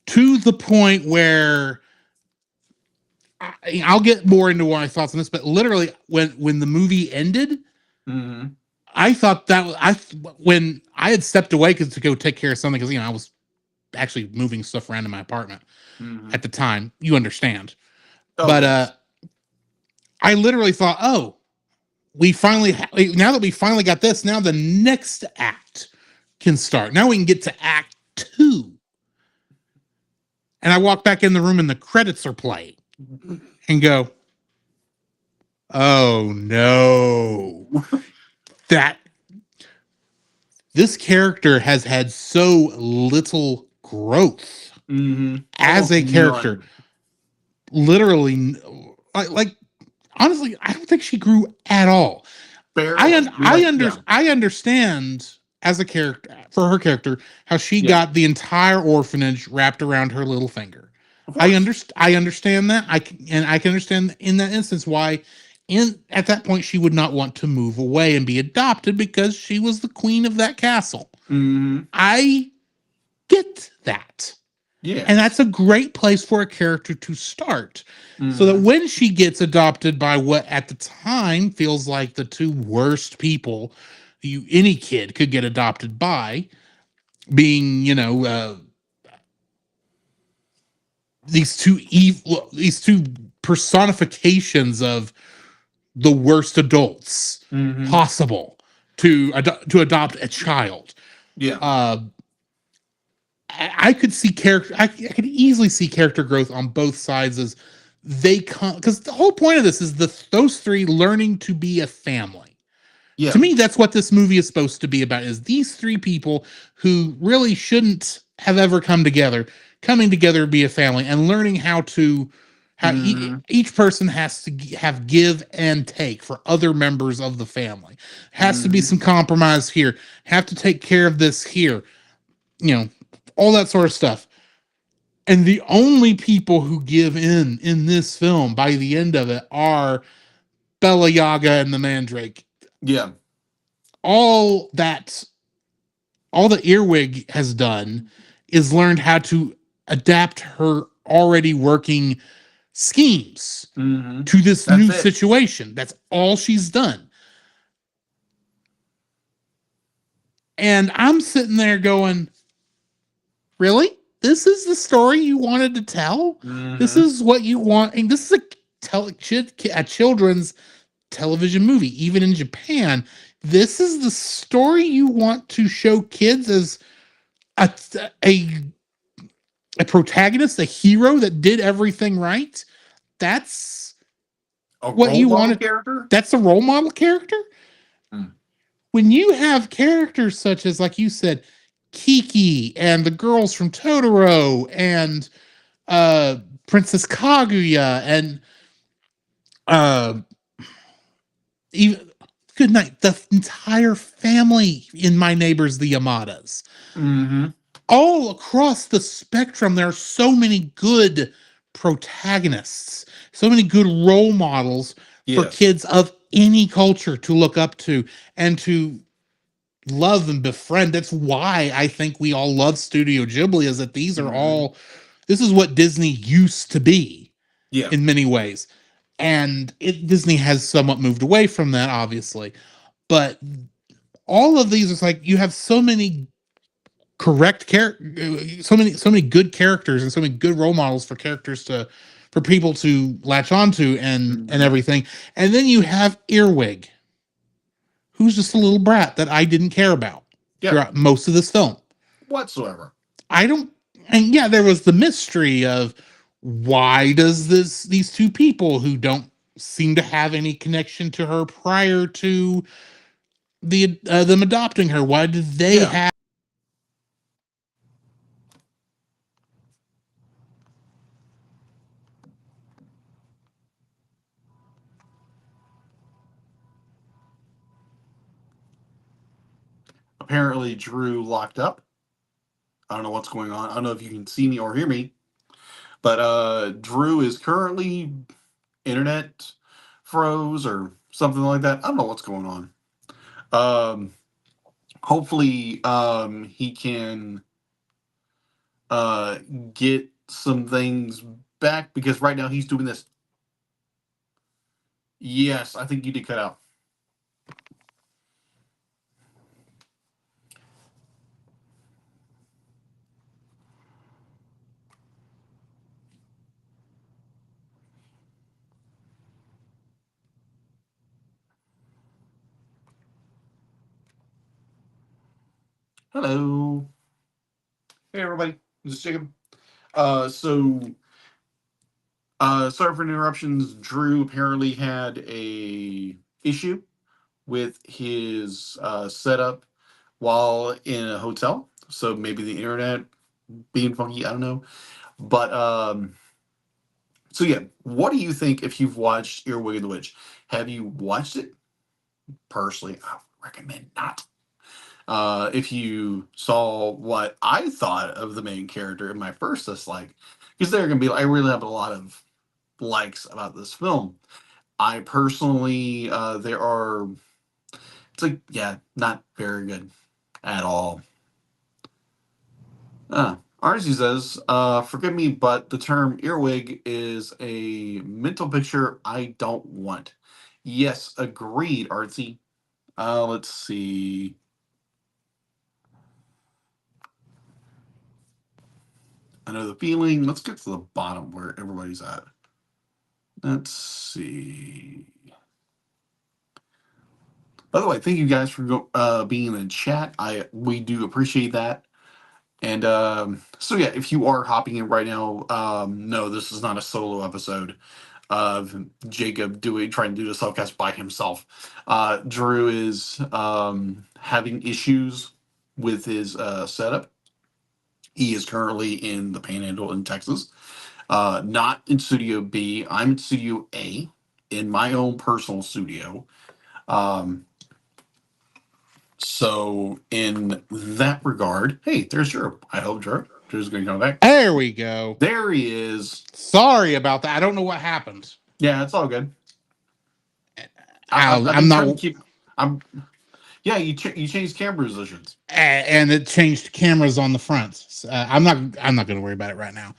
To the point where I'll get more into my thoughts on this, but literally when the movie ended, I thought that when I had stepped away to go take care of something, because I was actually moving stuff around in my apartment at the time. You understand. But I literally thought, we finally, now that we finally got this, now the next act can start. Now we can get to act 2. And I walk back in the room and the credits are playing and go, oh no. This character has had so little growth as a character. None. Literally, like honestly, I don't think she grew at all. I understand as a character, for her character, how she got the entire orphanage wrapped around her little finger. I understand that. I can understand in that instance why at that point she would not want to move away and be adopted because she was the queen of that castle. I get that. Yeah. And that's a great place for a character to start. So that when she gets adopted by what at the time feels like the 2 worst people any kid could get adopted by, being, these two personifications of the worst adults possible to adopt a child. Yeah. I could see character. I could easily see character growth on both sides as they come, because the whole point of this is those 3 learning to be a family. Yeah. To me, that's what this movie is supposed to be about: is these 3 people who really shouldn't have ever come together, coming together to be a family and learning how each person has to have give and take for other members of the family. Has to be some compromise here. Have to take care of this here. All that sort of stuff. And the only people who give in this film by the end of it are Bella Yaga and the Mandrake. Yeah. All that Earwig has done is learned how to adapt her already working schemes to this new situation. That's all she's done. And I'm sitting there going, really? This is the story you wanted to tell? This is what you want? And this is a children's television movie. Even in Japan, this is the story you want to show kids as a protagonist, a hero that did everything right? That's what you wanted. That's a role model character? When you have characters such as, like you said, Kiki and the girls from Totoro and Princess Kaguya and even good night, the entire family in My Neighbors the Yamadas. All across the spectrum, there are so many good protagonists, so many good role models for kids of any culture to look up to and to love and befriend. That's why I think we all love Studio Ghibli, is that these are all, this is what Disney used to be in many ways. And Disney has somewhat moved away from that, obviously. But all of these, it's like you have so many so many good characters and so many good role models for people to latch onto and everything. And then you have Earwig, who's just a little brat that I didn't care about throughout most of this film. Whatsoever. And there was the mystery of why does these two people who don't seem to have any connection to her prior to them adopting her, why did they Yeah. have Apparently, Drew locked up. I don't know what's going on. I don't know if you can see me or hear me, but Drew is currently internet froze or something like that. I don't know what's going on. Um, hopefully, he can uh, get some things back because right now he's doing this. Yes, I think you did cut out. Hello. Hey, everybody. This is Jacob. So, sorry for the interruptions. Drew apparently had a issue with his setup while in a hotel. So maybe the internet being funky, I don't know. But so yeah, what do you think if you've watched Earwig and the Witch? Have you watched it? Personally, I would recommend not. If you saw what I thought of the main character in my first dislike, because they're gonna be, I really have a lot of likes about this film. I personally, there are, it's like, yeah, not very good at all. Arzi says, forgive me, but the term earwig is a mental picture I don't want. Yes, agreed, Artsy. Let's see. I know the feeling. Let's get to the bottom where everybody's at. Let's see. By the way, thank you guys for being in the chat. We do appreciate that. And so yeah, if you are hopping in right now, no, this is not a solo episode of Jacob trying to do the subcast by himself. Drew is having issues with his setup. He is currently in the Panhandle in Texas, not in Studio B. I'm in Studio A, in my own personal studio. Um, so in that regard, hey, there's Drew. I hope Drew's going to come back. There we go. There he is. Sorry about that. I don't know what happened. Yeah, it's all good. I've I'm been trying to not. keep. I'm. Yeah, you changed camera positions. And it changed cameras on the front. So, I'm not. I'm not going to worry about it right now.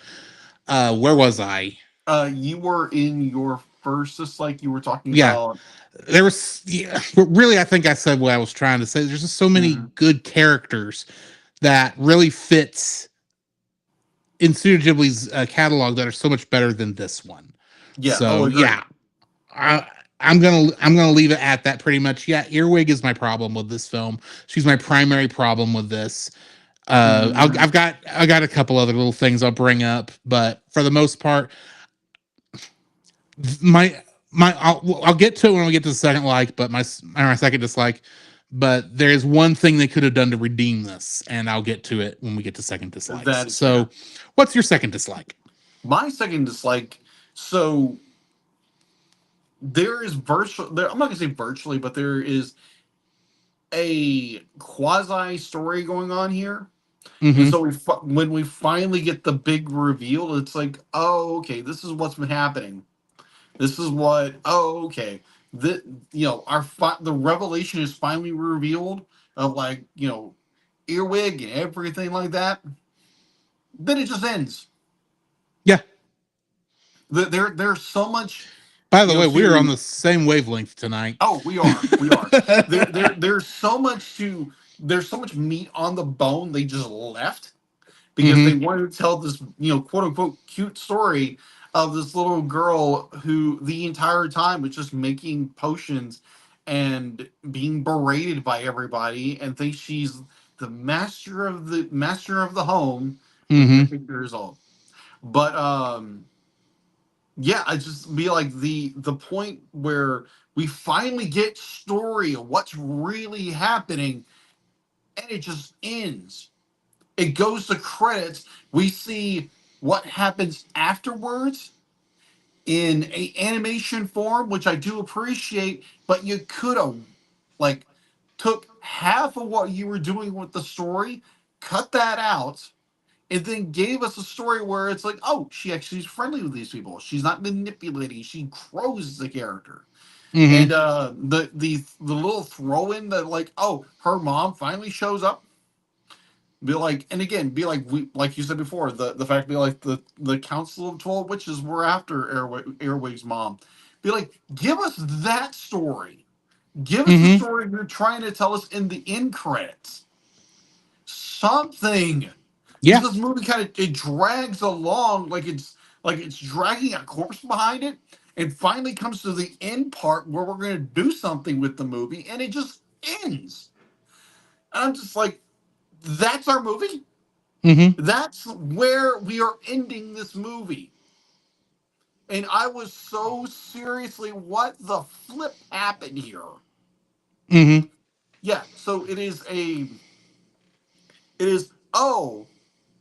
Where was I? You were in your first, just like you were talking Yeah, about. there was. Yeah, but really, I think I said what I was trying to say. There's just so many good characters that really fits in Studio Ghibli's catalog that are so much better than this one. Yeah. So Agreed. yeah, I'm gonna leave it at that pretty much. Yeah, Earwig is my problem with this film. She's my primary problem with this. I've got a couple other little things I'll bring up, but for the most part, my I'll get to it when we get to the second like, but my second dislike. But there's one thing they could have done to redeem this, and I'll get to it when we get to second dislikes. That's So, what's your second dislike? My second dislike. So there is virtual. I'm not gonna say virtually, but there is a quasi story going on here. And Mm-hmm. so when we finally get the big reveal, it's like, oh, okay, this is what's been happening. This is what. Oh, okay. The the revelation is finally revealed of, like, Earwig and everything like that. Then it just ends. Yeah. There's so much. By the way, we're on To the same wavelength tonight. Oh, we are. There's so much meat on the bone they just left because they Mm-hmm. wanted to tell this, quote unquote cute story of this little girl who the entire time was just making potions and being berated by everybody and thinks she's the master of the home when Mm-hmm. you're 50 years old. But yeah, I just be like the point where we finally get story of what's really happening, and it just ends. It goes to credits. We see what happens afterwards in a animation form, which I do appreciate, but you could have like took half of what you were doing with the story, cut that out, and then gave us a story where it's like, oh, she actually is friendly with these people. She's not manipulating. She grows the character. Hmm. And the little throw in that like, oh, her mom finally shows up. Be like, and again, be like we like you said before, the fact be like the Council of 12 Witches were after Earwig's mom. Be like, give us that story. Give us the Hmm. story you're trying to tell us in the end credits. Something. Because Yeah. this movie kind of it drags along like it's dragging a corpse behind it, and finally comes to the end part where we're going to do something with the movie, and it just ends. And I'm just like, that's our movie. Hmm. That's where we are ending this movie. And I was so seriously, what the flip happened here? Hmm. Yeah, so it is, oh,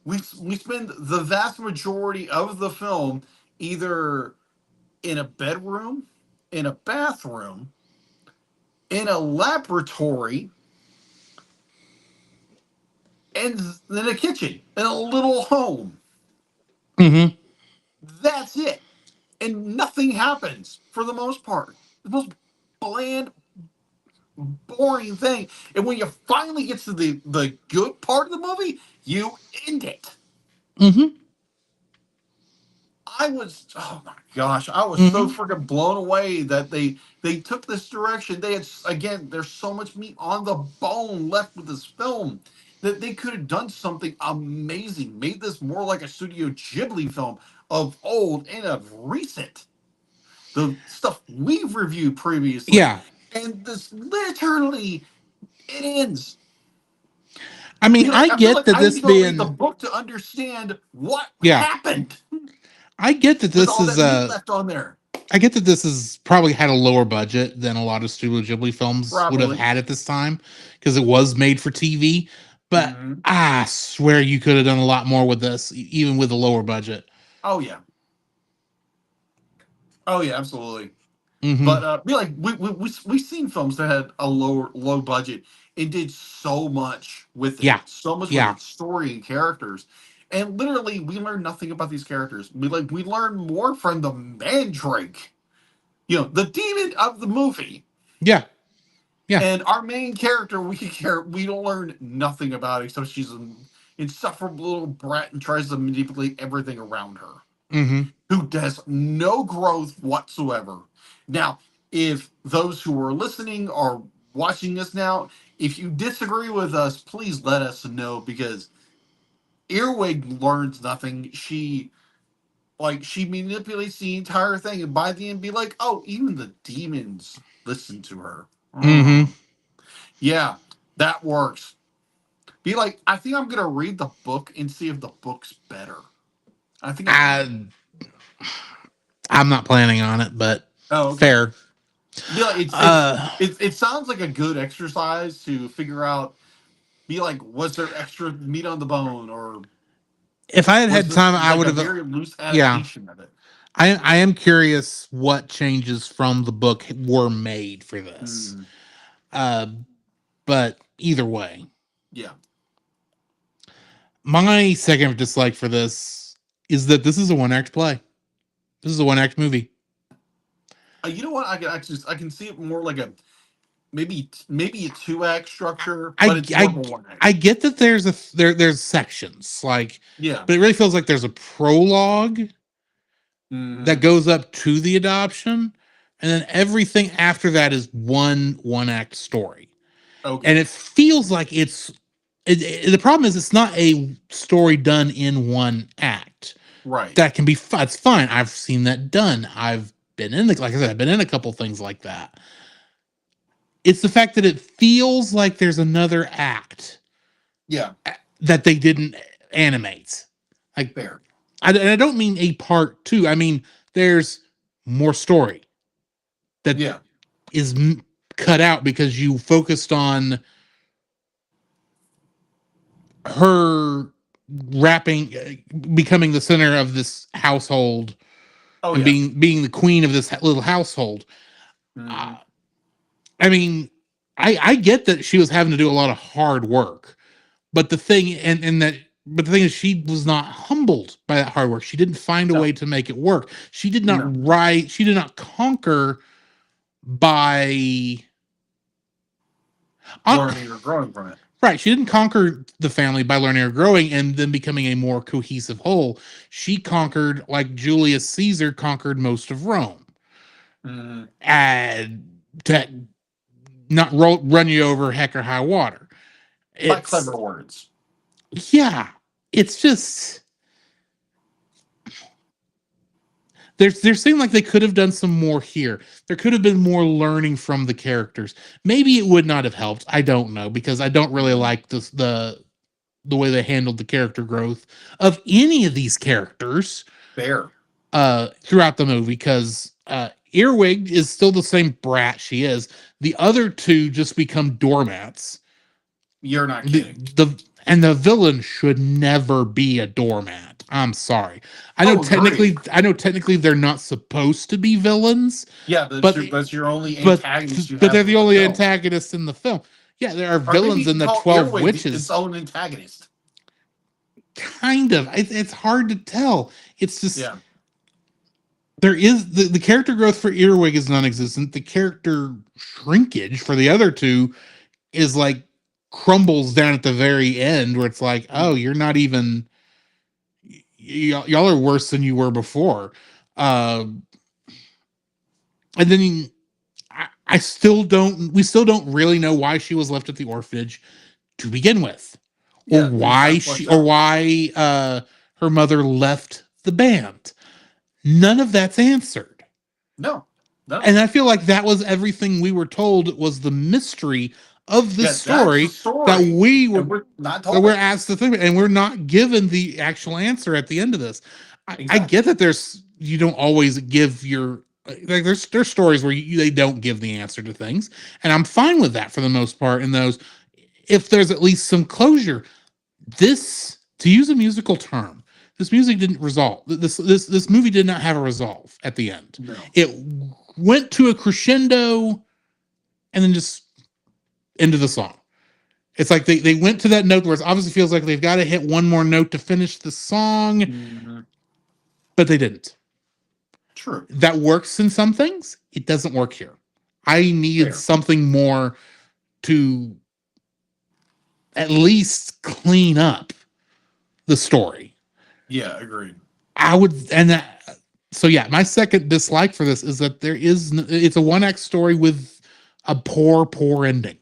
we spend the vast majority of the film either in a bedroom, in a bathroom, in a laboratory, and in a kitchen, in a little home. Hmm. That's it. And nothing happens for the most part. The most bland, boring thing. And when you finally get to the good part of the movie, you end it. Hmm. I was, oh my gosh, I was so Hmm. freaking blown away that they took this direction. They had, again, there's so much meat on the bone left with this film that they could have done something amazing, made this more like a Studio Ghibli film of old and of recent, the stuff we've reviewed previously. Yeah. And this literally it ends. I mean, I I feel get like that I need this to go read the being, book to understand what yeah, happened I get that with this all is that meat left on there. I get that this is probably had a lower budget than a lot of Studio Ghibli films would have Probably. had at this time because it was made for TV. But Hmm. I swear you could have done a lot more with this, even with a lower budget. Oh yeah. Oh yeah, absolutely. But Hmm. be like we've seen films that had a low budget and did so much with it, Yeah. so much with Yeah. its story and characters, and literally we learn nothing about these characters. We learn more from the Mandrake, the demon of the movie, Yeah. Yeah. and our main character we don't learn nothing about except she's an insufferable little brat and tries to manipulate everything around her, Hmm. who does no growth whatsoever. Now, if those who are listening are watching this now, if you disagree with us, please let us know, because Earwig learns nothing. She manipulates the entire thing, and by the end be like, oh, even the demons listen to her. Hmm. Yeah, that works. Be like, I think I'm gonna read the book and see if the book's better. I think I might. I I'm not planning on it, but Oh, okay. fair. Be like, Uh, it sounds like a good exercise to figure out. Be like, was there extra meat on the bone, or if I had was had this time, I like would a have. very loose Yeah, adaptation of it? I am curious what changes from the book were made for this. Hmm. Uh, but either way, Yeah. my second dislike for this is that this is a one act play. This is a one act movie. You know what? I can see it more like a maybe a two-act structure, but I it's more of a I one act. I get that there's sections like, Yeah. but it really feels like there's a prologue that Hmm. goes up to the adoption, and then everything after that is one act story, and Okay. it feels like the problem is it's not a story done in one act. Right. That can be it's fine. I've seen that done. I've been in like I said, I've been in a couple things like that. It's the fact that it feels like there's another act Yeah. that they didn't animate. Like, Fair. and I don't mean a part two. I mean There's more story that Yeah. is cut out because you focused on her becoming the center of this household Oh and yeah. being the queen of this little household. Mhm. I mean, I get that she was having to do a lot of hard work, but the thing but the thing is, she was not humbled by that hard work. She didn't find a No. way to make it work. She did not No. she did not conquer by Learning or growing from it. right. She didn't conquer the family by learning or growing and then becoming a more cohesive whole. She conquered like Julius Caesar conquered most of Rome. Mhm. And to not run you over heck or high water. By It's clever words. yeah. It's just there seemed like they could have done some more here. There could have been more learning from the characters. Maybe it would not have helped. I don't know because I don't really like the way they handled the character growth of any of these characters Fair. throughout the movie because Earwig is still the same brat she is. The other two just become doormats. You're not kidding. The villain should never be a doormat. I'm sorry. I Agreed. know technically they're not supposed to be villains. Yeah, that's your only But antagonist you but have they're in the only film. antagonists in the film. Yeah, there are Or maybe villains you in can the call 12 Earwig its Witches. own antagonist. Kind of. It's hard to tell. It's just Yeah. there is the character growth for Earwig is non-existent. The character shrinkage for the other two is like crumbles down at the very end where it's like, oh, you're not even y'all are worse than you were before. And then I still don't we still don't really know why she was left at the orphanage to begin with. Or Yeah, it's why not she fleshed or out. why her mother left the band. None of that's answered. No. And I feel like that was everything we were told was the mystery of the Yeah, that's the story that story. we And were we're not that told we're it. asked to think, and we're not given the actual answer at the end of this. I Exactly. get that you don't always give your like there's stories where they don't give the answer to things, and I'm fine with that for the most part. In those, if there's at least some closure, this to use a musical term, this music didn't resolve. This movie did not have a resolve at the end. No. It went to a crescendo, and then just into the song. It's like they went to that note where it obviously feels like they've got to hit one more note to finish the song, but they didn't. True. That works in some things. It doesn't work here. I needed Fair. something more to at least clean up the story. Yeah, agreed. I would, and that, so yeah, my second dislike for this is that it's a one act story with a poor ending.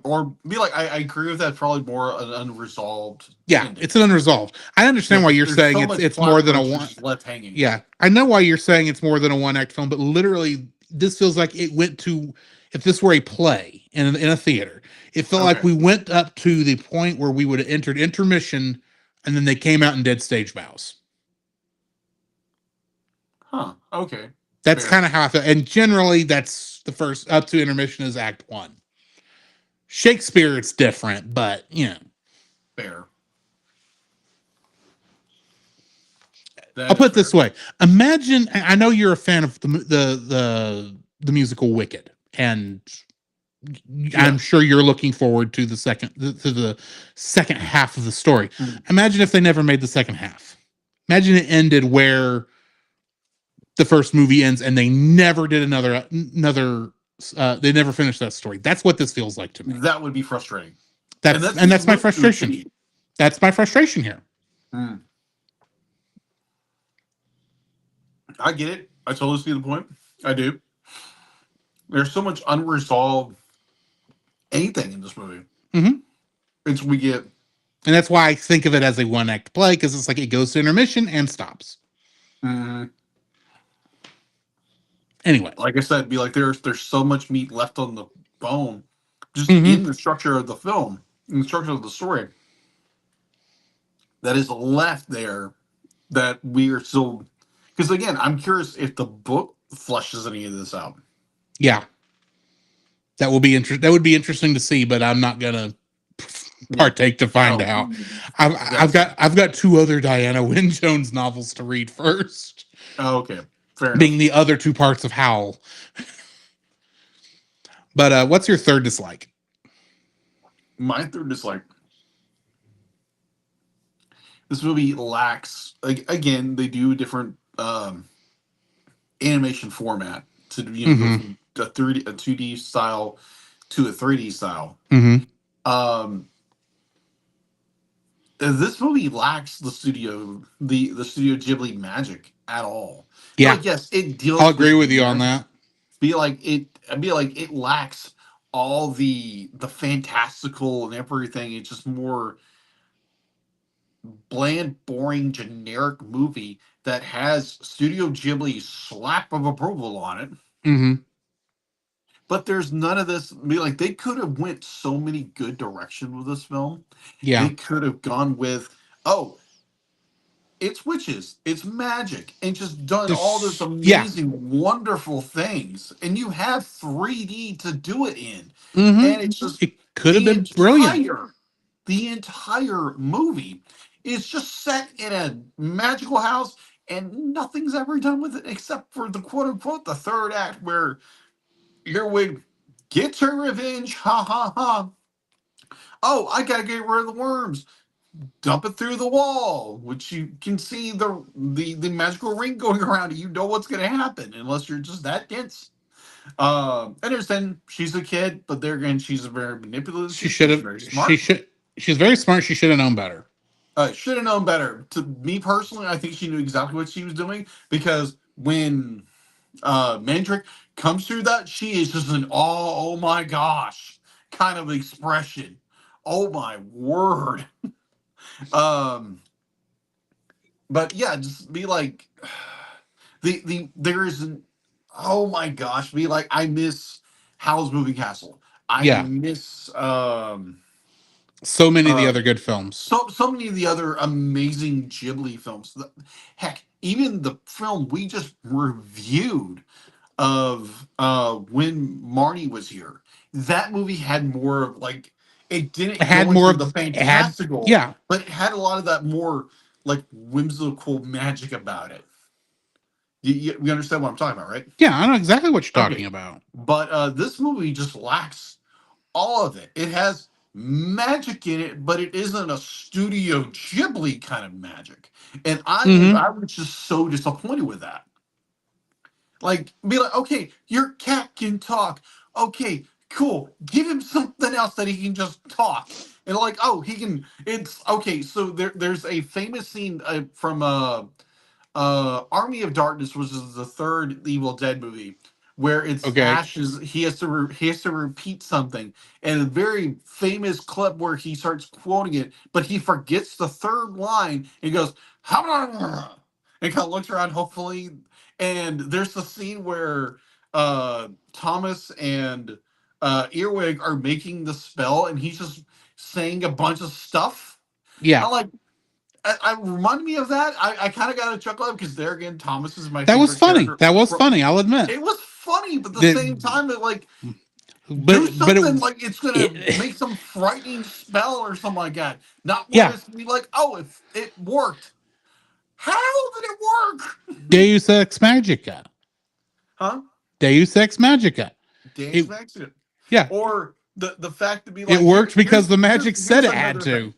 Or be like, I agree with that. Probably more an unresolved. Yeah, ending. it's an unresolved. I understand why you're There's saying so much it's plot more than a punches one. just left hanging. Yeah, I know why you're saying it's more than a one act film, but literally, this feels like it went to. If this were a play in a theater, it felt like Okay. we went up to the point where we would have entered intermission, and then they came out and did stage bows. Huh. Okay. That's Fair. kind of how I feel. And generally, that's the first up to intermission is Act One. Shakespeare, it's different, but you know. Fair. I'll put it this way: imagine. I know you're a fan of the musical Wicked, and I'm sure you're looking forward to the second half of the story. Imagine if they never made the second half. Imagine it ended where the first movie ends, and they never did another. They never finished that story. That's what this feels like to me. That would be frustrating. That's my frustration. That's my frustration here. I get it. I totally see the point. I do. There's so much unresolved anything in this movie. It's we get, and that's why I think of it as a one act play because it's like it goes to intermission and stops. Anyway, like I said, be like there's so much meat left on the bone, just in the structure of the film, in the structure of the story, that is left there that we are still, because again, I'm curious if the book fleshes any of this out. Yeah, that will be That would be interesting to see, but I'm not gonna Yeah. partake to find Oh, out. I've gotcha. got two other Diana Wynne Jones novels to read first, Oh, okay, fair being enough. the other two parts of Howl. But what's your third dislike? My third is like, this movie lacks, like, again, they do a different animation format to, go Mm-hmm. from a 3D, a 2D style to a 3D style. Mm-hmm. Um, this movie lacks the Studio Ghibli magic at all. Yeah, Like, yes, it I'll deals agree with with you on magic. that. Be like it lacks all the fantastical and everything. It's just more bland, boring, generic movie that has Studio Ghibli's slap of approval on it. Mm-hmm. But there's none of this. Be like, they could have went so many good directions with this film. Yeah, They could have gone with, oh, it's witches, it's magic, and just done all this yeah. amazing, wonderful things. And you have 3D to do it in. Mm-hmm. And it's just It could have the been brilliant. entire movie is just set in a magical house, and nothing's ever done with it except for the quote unquote the third act where Earwig gets her revenge. Ha ha ha. Oh, I gotta get rid of the worms. Dump it through the wall, which you can see the magical ring going around. You know what's gonna happen unless you're just that dense. And there's then she's a kid, but there again, she's a very manipulative She kid. should She's have. very smart. She's very smart. She should have known better. Should have known better. To me personally, I think she knew exactly what she was doing because when Mandrick comes through that, she is just an oh my gosh kind of expression. Oh my word. Um, but yeah, just be like there is an oh my gosh, be like I miss Howl's Moving Castle. I Yeah, miss so many of the uh other good films. so many of the other amazing Ghibli films. Heck, even the film we just reviewed of when Marnie was here. That movie had more of like it It didn't had go more into of the it had fantastical, yeah but it had a lot of that more like whimsical magic about it. You understand what I'm talking about, right? yeah. I know exactly what you're talking Okay. about. But this movie just lacks all of it. It has magic in it, but it isn't a Studio Ghibli kind of magic. And Mm-hmm. I was just so disappointed with that. Like, be like, okay, your cat can talk. Okay, cool. Give him something else that he can just talk. And like, oh, he can. It's okay. So there's a famous scene from Army of Darkness, which is the third Evil Dead movie, where it's Okay. Ash's. He has to repeat something, and a very famous clip where he starts quoting it, but he forgets the third line. And he goes, "How?" and kind of looks around, hopefully. And there's the scene where Thomas and Earwig are making the spell, and he's just saying a bunch of stuff. Yeah, I'm like, I reminded me of that. I kind of got a chuckle out because there again, Thomas is my that was favorite funny. character. That was funny. I'll admit. It was funny, but at the The, same time, it like do but something like it's gonna it make some frightening spell or something like that. Not where yeah. it's gonna be like, oh, it worked. How did it work? Deus Ex Magica. Huh? Deus Ex Magica. Dance It accident. yeah. Or the fact to be It like worked because the magic said here's it had another to. thing.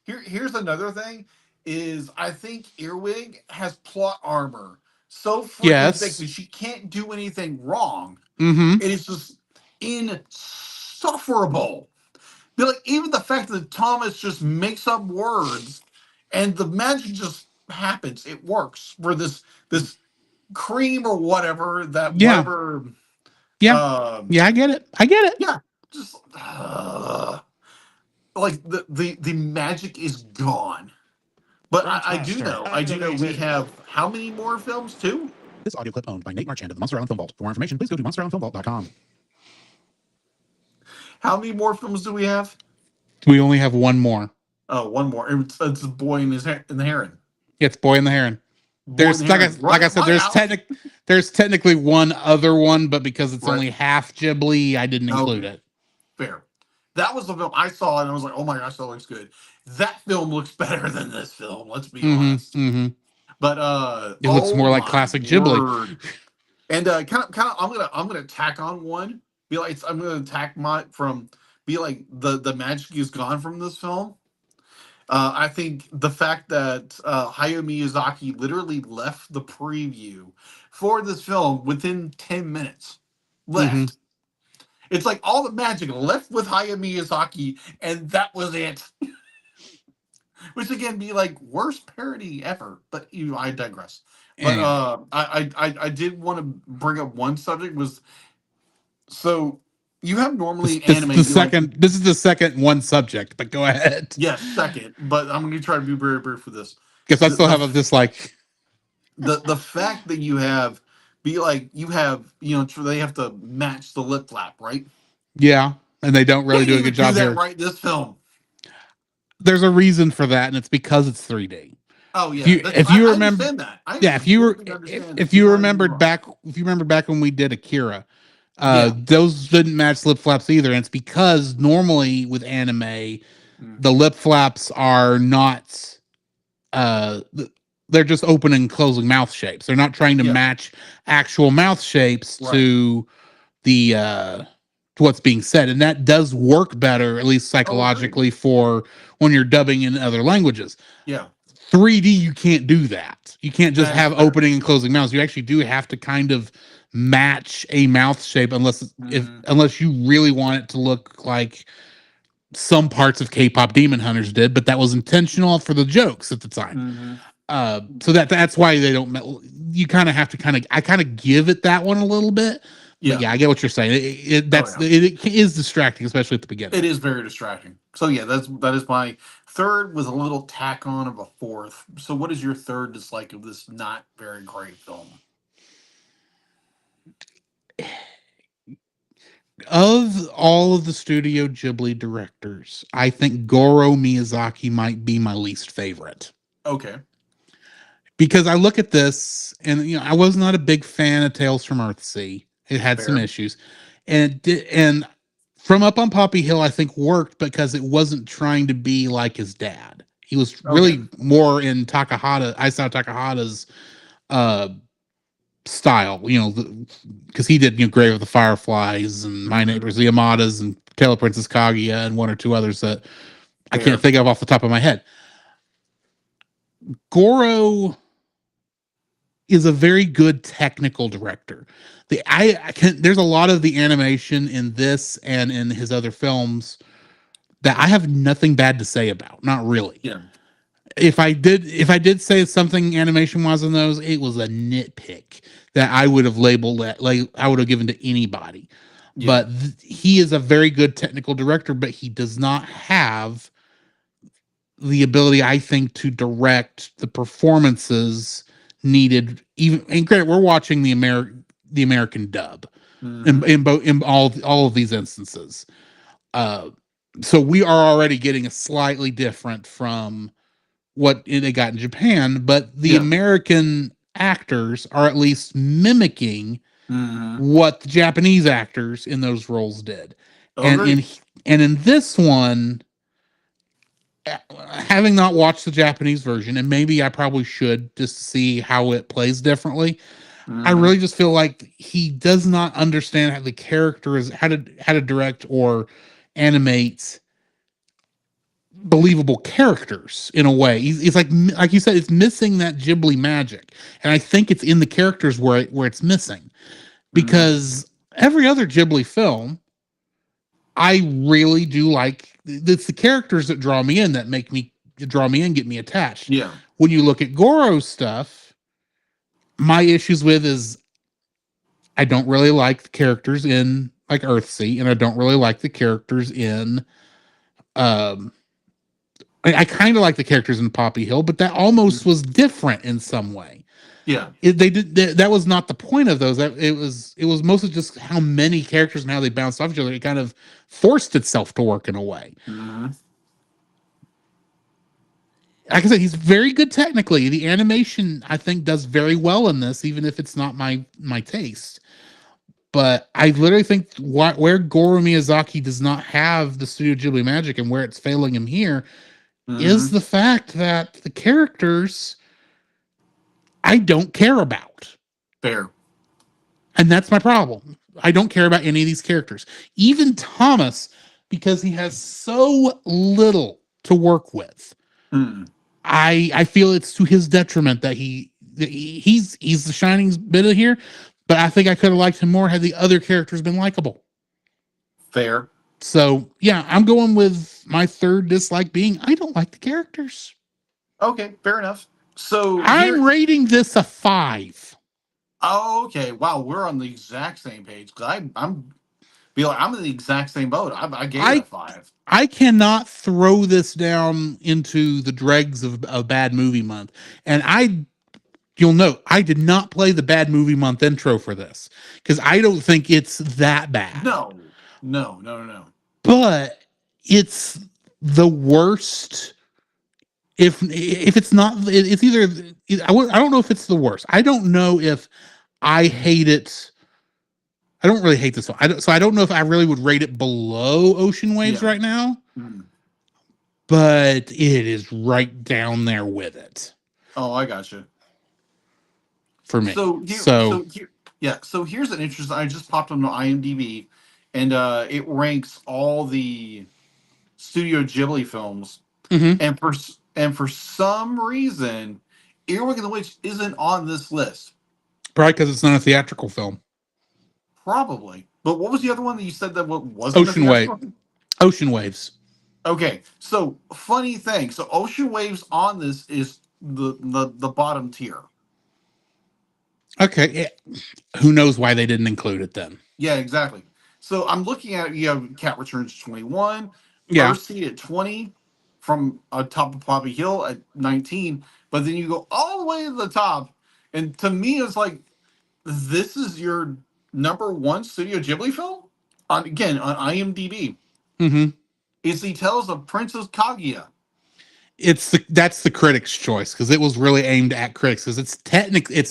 Here's another thing is I think Earwig has plot armor so freaking thick Yes. that she can't do anything wrong. Mm-hmm. It is just insufferable. Be like even the fact that Thomas just makes up words and the magic just happens. It works for this cream or whatever that Yeah. whatever Yeah. um Yeah. I get it. I get it. yeah just like the magic is gone. But Grandmaster I do know we activated. have how many more films too? This audio clip owned by Nate Marchand of the Monster Island Film Vault. For more information, please go to monsterislandfilmvault.com. How many more films do we have? We only have one more. Oh, one more. It's the boy and his and the heron. It's Boy and the Heron. More There's than like hearing, I said, right out. there's technically one other one, but because it's Right. only half Ghibli, I didn't include Okay. it. Fair. That was the film I saw, and I was like, "Oh my gosh, that looks good." That film looks better than this film. Let's be honest. Mm-hmm. But It looks oh more like my classic Ghibli. word! And kind of, I'm gonna tack on one. Be like, I'm gonna tack my from. Be like the magic is gone from this film. I think the fact that Hayao Miyazaki literally left the preview for this film within 10 minutes. Mm-hmm. Left. It's like all the magic left with Hayao Miyazaki, and that was it. Which again, be like worst parody ever. But I digress. But Anyway, I did want to bring up one subject was so you have normally this is anime the be like second. This is the second one subject, but go ahead, yes, second, but I'm going to try to be very brief for this. because I The, still the have a dislike. the fact that you have be like you have they have to match the lip flap, right? Yeah, and they don't really Can't do a good even do job that here. right this film. There's a reason for that, and it's because it's 3D. Oh yeah, If you I remember, understand that. I yeah, completely understand it. if Do you not get me remembered wrong. back, if you remember back when we did Akira, Yeah. those didn't match lip flaps either, and it's because normally with anime, the Mhm. lip flaps are not, they're just open and closing mouth shapes. They're not trying to Yeah. match actual mouth shapes Right. the to what's being said, and that does work better, at least Oh, agreed. psychologically, for when you're dubbing in other languages. Yeah. 3D, you can't do that. You can't just That is have fair. opening and closing mouths. You actually do have to kind of match a mouth shape, Mhm. unless you really want it to look like some parts of K-pop Demon Hunters did, but that was intentional for the jokes at the time. Mhm. So that's why they don't. You kind of have to I kind of give it that one a little bit. But Yeah. yeah, I get what you're saying. Oh yeah. It is distracting, especially at the beginning. It is very distracting. So yeah, that is my third with a little tack on of a fourth. So what is your third dislike of this not very great film? Of all of the Studio Ghibli directors, I think Goro Miyazaki might be my least favorite. Okay. Because I look at this and I was not a big fan of Tales from Earthsea. It had some Fair. issues. And From Up on Poppy Hill I think worked because it wasn't trying to be like his dad. He was Okay. really more in Isao Takahata's uh style, because he did Grave of the Fireflies and My Mhm. Neighbors the Yamadas and Tale of Princess Kaguya and one or two others that I Fair. can't think of off the top of my head. Goro is a very good technical director. There's a lot of the animation in this and in his other films that I have nothing bad to say about. Not really. Yeah. If I did say something animation wise in those, it was a nitpick that I would have labeled that, like I would have given to anybody. Yeah. But he is a very good technical director, but he does not have the ability, I think, to direct the performances needed. Even, and granted, we're watching the American dub Mhm. in all of these instances. So we are already getting a slightly different from what they got in Japan, but the Yeah. American actors are at least mimicking Mhm. what the Japanese actors in those roles did. And Agreed. in this one, having not watched the Japanese version, and maybe I probably should just see how it plays differently. I Mhm. really just feel like he does not understand how the character is how to direct or animate believable characters in a way. It's like you said, it's missing that Ghibli magic, and I think it's in the characters where it's missing, Mhm. because every other Ghibli film, I really do like. It's the characters that draw me in, that make me draw me in, get me attached. Yeah. When you look at Goro's stuff, my issues with is I don't really like the characters in like Earthsea, and I don't really like the characters in um I kind of like the characters in Poppy Hill, but that almost was different in some way. Yeah. That was not the point of those. It was mostly just how many characters and how they bounced off each other. It kind of forced itself to work in a way. Mhm. like I said, he's very good technically. The animation, I think, does very well in this, even if it's not my taste. But I literally think where Goro Miyazaki does not have the Studio Ghibli magic and where it's failing him here is the fact that the characters I don't care about. Fair. And that's my problem. I don't care about any of these characters. Even Thomas, because he has so little to work with. Hmm. I feel it's to his detriment that he's the shining bit of here, but I think I could have liked him more had the other characters been likable. Fair. So yeah, I'm going with my third dislike being I don't like the characters. Okay, fair enough. So I'm rating this a 5. Oh, okay. Wow, we're on the exact same page. Cause I'm in the exact same boat. I gave it a 5. I cannot throw this down into the dregs of a bad movie month. And you'll note, I did not play the bad movie month intro for this because I don't think it's that bad. No. But it's the worst. If it's not, it's either, I don't know if it's the worst. I don't know if I hate it. I don't really hate this one. So I don't know if I really would rate it below Ocean Waves right now. Mm. But it is right down there with it. Oh, I gotcha. For me. So here's an interesting. I just popped on IMDb, and it ranks all the Studio Ghibli films, and for some reason, Earwig and the Witch isn't on this list. Probably because it's not a theatrical film. Probably. But what was the other one that you said that wasn't Ocean Waves. Ocean Waves. Okay, so funny thing. So Ocean Waves on this is the bottom tier. Okay. Yeah. Who knows why they didn't include it then? Yeah, exactly. So I'm looking at you have Cat Returns 21, yeah. Earthseed at 20, from Top of Poppy Hill at 19, but then you go all the way to the top, and to me it's like this is your number one Studio Ghibli film on IMDb. Mm-hmm. It's the Tales of Princess Kaguya. That's the critics' choice because it was really aimed at critics because it's technically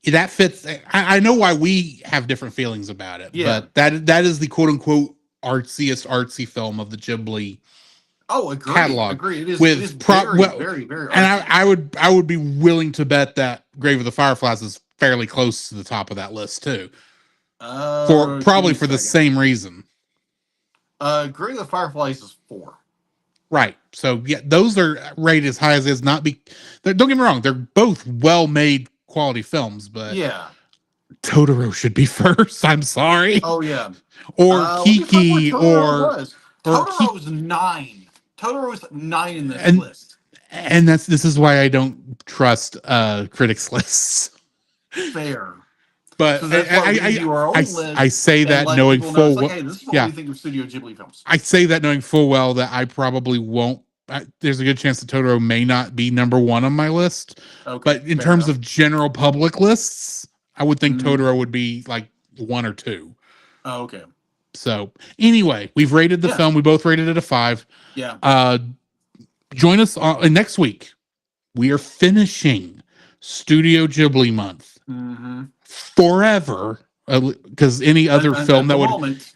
that fits. I know why we have different feelings about it, but that is the quote unquote artsy film of the Ghibli. Oh, agree. Catalog. Agree. It is, with it is very artsy. And I would be willing to bet that Grave of the Fireflies is fairly close to the top of that list too. For the same reason. Grave of the Fireflies is 4. Right. So yeah, those are rated as high as is. Don't get me wrong, they're both well-made quality films, but yeah, Totoro should be first. I'm sorry. Oh yeah. Or Kiki Totoro was 9. Totoro's 9 in this list. And this is why I don't trust critics lists. Fair. But so I say that knowing full well. Hey, this is what we think of Studio Ghibli films. I say that knowing full well that I probably won't. There's a good chance that Totoro may not be number 1 on my list. Okay, but in terms of general public lists, I would think Totoro would be like 1 or 2. Oh, okay. So anyway, we've rated the film. We both rated it a 5. Yeah. Join us next week. We are finishing Studio Ghibli month. Mm-hmm. Forever, because any other film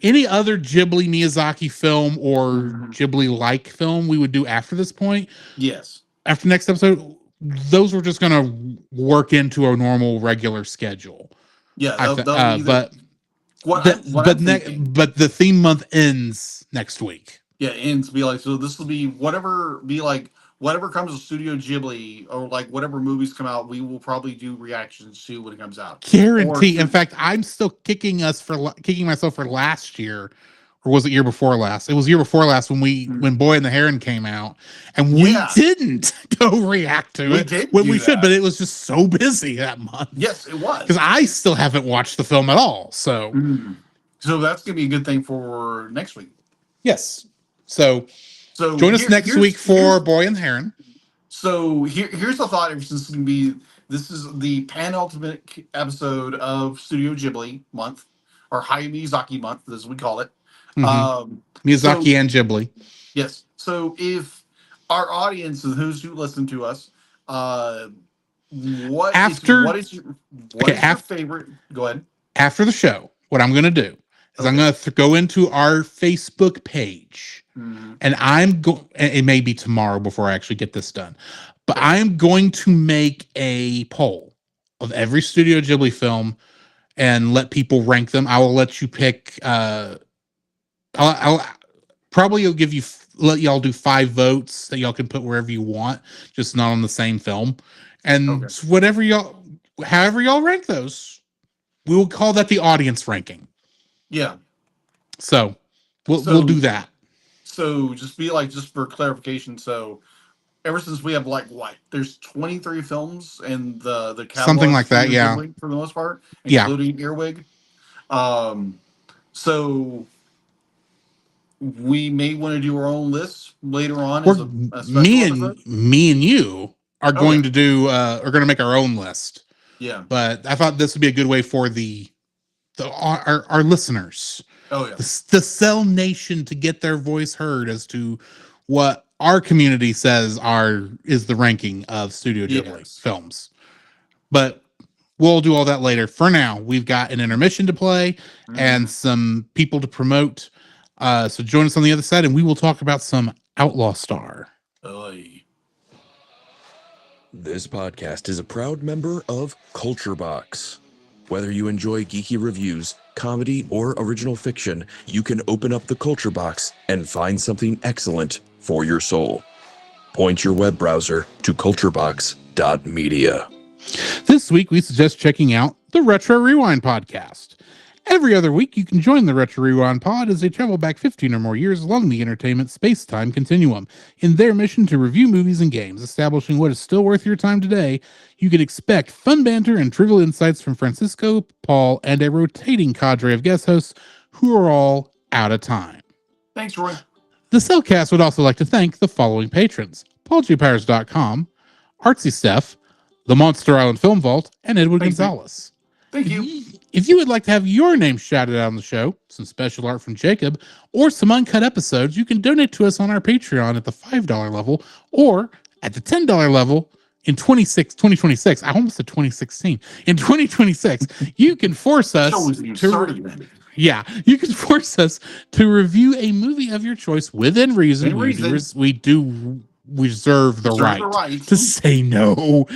any other Ghibli Miyazaki film or Ghibli like film we would do after this point. Yes. After next episode, those were just going to work into a normal regular schedule. Yeah, but the theme month ends next week. Yeah, ends be like so. This will be whatever comes to Studio Ghibli or like whatever movies come out, we will probably do reactions to when it comes out. Guarantee. In fact, I'm still kicking myself for last year, or was it year before last? It was year before last when Boy and the Heron came out, and we didn't go react to it when we should, but it was just so busy that month. Yes, it was because I still haven't watched the film at all. So, so that's gonna be a good thing for next week. Yes. So join us next week for Boy and the Heron. So here's the thought. This is the penultimate episode of Studio Ghibli month, or Hayao Miyazaki month, as we call it. Miyazaki and Ghibli. Yes. So if our audience and who listen to us, what After is your okay, favorite? Go ahead. after the show, what I'm going to do is I'm Okay. going to go into our Facebook page, Mhm. and I'm going. It may be tomorrow before I actually get this done, but Okay. I am going to make a poll of every Studio Ghibli film and let people rank them. I will let you pick. I'll probably will give you let y'all do 5 votes that y'all can put wherever you want, just not on the same film, and Okay. whatever y'all, however y'all rank those, we will call that the audience ranking. Yeah. So we'll So do that. just be like, just for clarification. So ever since we have like what, there's 23 films in the Something catalog of like that. Studio Yeah. Ghibli for the most part, Yeah. including Earwig. Um, so we may want to do our own list later on We're as a special episode. me and you are Okay. going to do are going to make our own list. Yeah. But I thought this would be a good way for our listeners, Oh yeah. the Cell Nation, to get their voice heard as to what our community says is the ranking of Studio Ghibli Yes. films. But we'll do all that later. For now, we've got an intermission to play and Mhm. some people to promote. So join us on the other side, and we will talk about some Outlaw Star. Oy. This podcast is a proud member of Culture Box. Whether you enjoy geeky reviews, comedy, or original fiction, you can open up the Culture Box and find something excellent for your soul. Point your web browser to culturebox.media. This week, we suggest checking out the Retro Rewind podcast. Every other week, you can join the Retro Rewind pod as they travel back 15 or more years along the entertainment space-time continuum in their mission to review movies and games, establishing what is still worth your time today. You can expect fun banter and trivial insights from Francisco, Paul, and a rotating cadre of guest hosts who are all out of time. Thanks, Roy. The Cellcast would also like to thank the following patrons: PaulGPowers.com, Artsy Steph, the Monster Island Film Vault, and Edward Thanks, mate. Gonzalez. Thank If you. if you would like to have your name shouted out on the show, some special art from Jacob, or some uncut episodes, you can donate to us on our Patreon at the $5 level or at the $10 level in 2026. I almost said 2016. In 2026, you can force us Show was even to started then. yeah, you can force us to review a movie of your choice within reason. We reserve the Reserve right the right. to say no,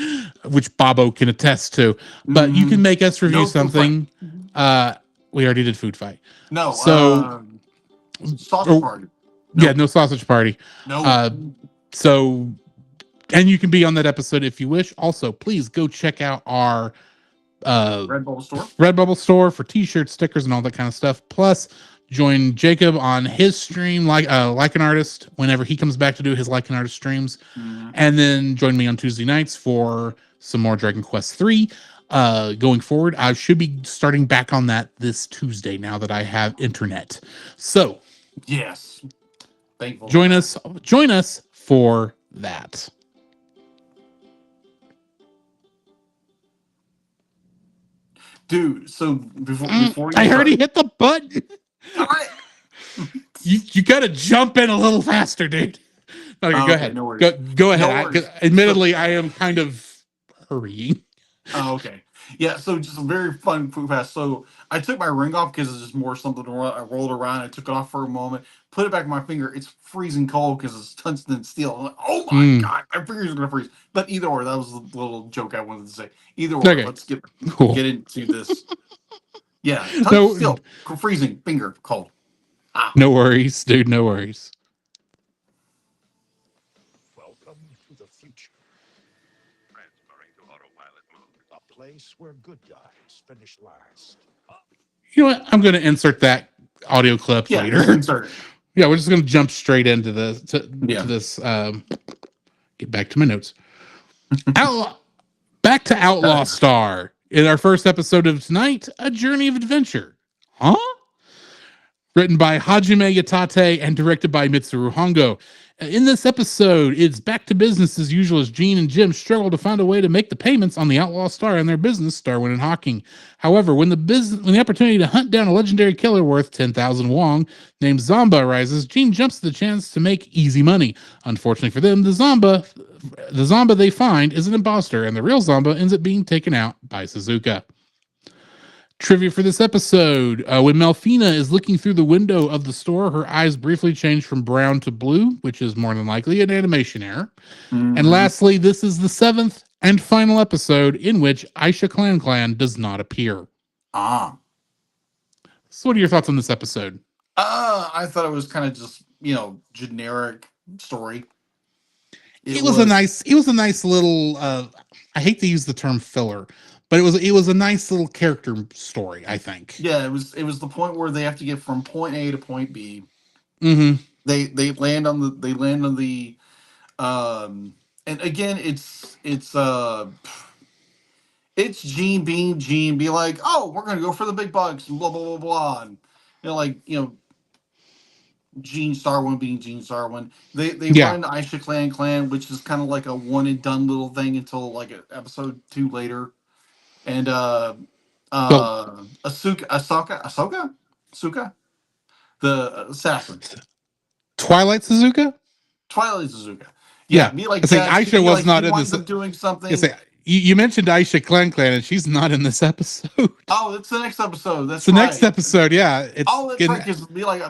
which Bobo can attest to. But you can make us review No food fight. something. We already did Food Fight. No. So, Sausage oh, party. yeah, Nope. no Sausage Party. No. So, and you can be on that episode if you wish. Also, please go check out our Redbubble store. Redbubble store for t-shirts, stickers, and all that kind of stuff. Plus, join Jacob on his stream, like an artist, whenever he comes back to do his like an artist streams. Mhm. And then join me on Tuesday nights for some more Dragon Quest 3. Going forward, I should be starting back on that this Tuesday now that I have internet. So Yes. Thankful. join us for that. Dude, so before you I start, already hit the button. Darn it! You gotta jump in a little faster, dude. Okay, Oh, go okay, ahead. no worries. Go ahead. No worries. Admittedly, I am kind of hurrying. Oh, okay. Yeah, so just a very fun food fast. So I took my ring off because it's just more something to roll. I rolled around. I took it off for a moment, put it back in my finger. It's freezing cold because it's tungsten steel. I'm like, oh my God, my fingers are going to freeze. But either or, that was the little joke I wanted to say. Either or, Okay. let's Cool. get into this. Yeah, tungsten No, steel, freezing, finger cold. Ah. no worries, dude. No worries. Welcome to the future. Transferring to autopilot mode. A place where good guys finish last. You know what? I'm going to insert that audio clip Yeah, just later. insert it. Yeah, we're just going to jump straight into Yeah. to this. Get back to my notes. Back to Outlaw Star. In our first episode of tonight, A Journey of Adventure. Huh? Written by Hajime Yatate and directed by Mitsuru Hongo. In this episode, it's back to business as usual as Gene and Jim struggle to find a way to make the payments on the Outlaw Star and their business, Starwin and Hawking. However, when the opportunity to hunt down a legendary killer worth 10,000 wong named Zomba arises, Gene jumps at the chance to make easy money. Unfortunately for them, the Zomba they find is an imposter, and the real Zomba ends up being taken out by Suzuka. Trivia for this episode. When Melfina is looking through the window of the store, her eyes briefly change from brown to blue, which is more than likely an animation error. Mhm. And lastly, this is the 7th and final episode in which Aisha Clan does not appear. Ah. So what are your thoughts on this episode? I thought it was kind of just, generic story. It was a nice little I hate to use the term filler, but it was a nice little character story, I think. Yeah, it was the point where they have to get from point A to point B. Mm-hmm. They land on the and again it's Gene being Gene, be like, oh, we're gonna go for the big bucks and blah blah blah blah, and Gene Starwin being Gene Starwin. They Yeah. run into Aisha Clan, which is kind of like a one and done little thing until like episode 2 later. And Asuka, the assassin, Twilight Suzuka? Twilight Suzuka. Yeah. Be like It's like that. Aisha was not in winds this. up doing something. It's like, you mentioned Aisha Clan, and she's not in this episode. Oh, it's the next episode. That's It's the right. next episode, yeah. It's that's right. Because be like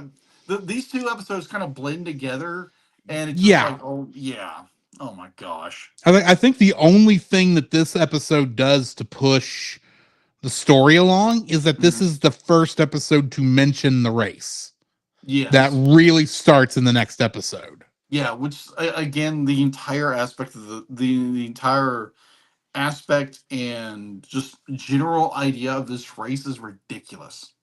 these two episodes kind of blend together, and it's just Yeah. like, oh yeah, oh my gosh. I think the only thing that this episode does to push the story along is that this is the first episode to mention the race. Yes. That really starts in the next episode. Yeah, which again, the entire aspect of the entire aspect and just general idea of this race is ridiculous.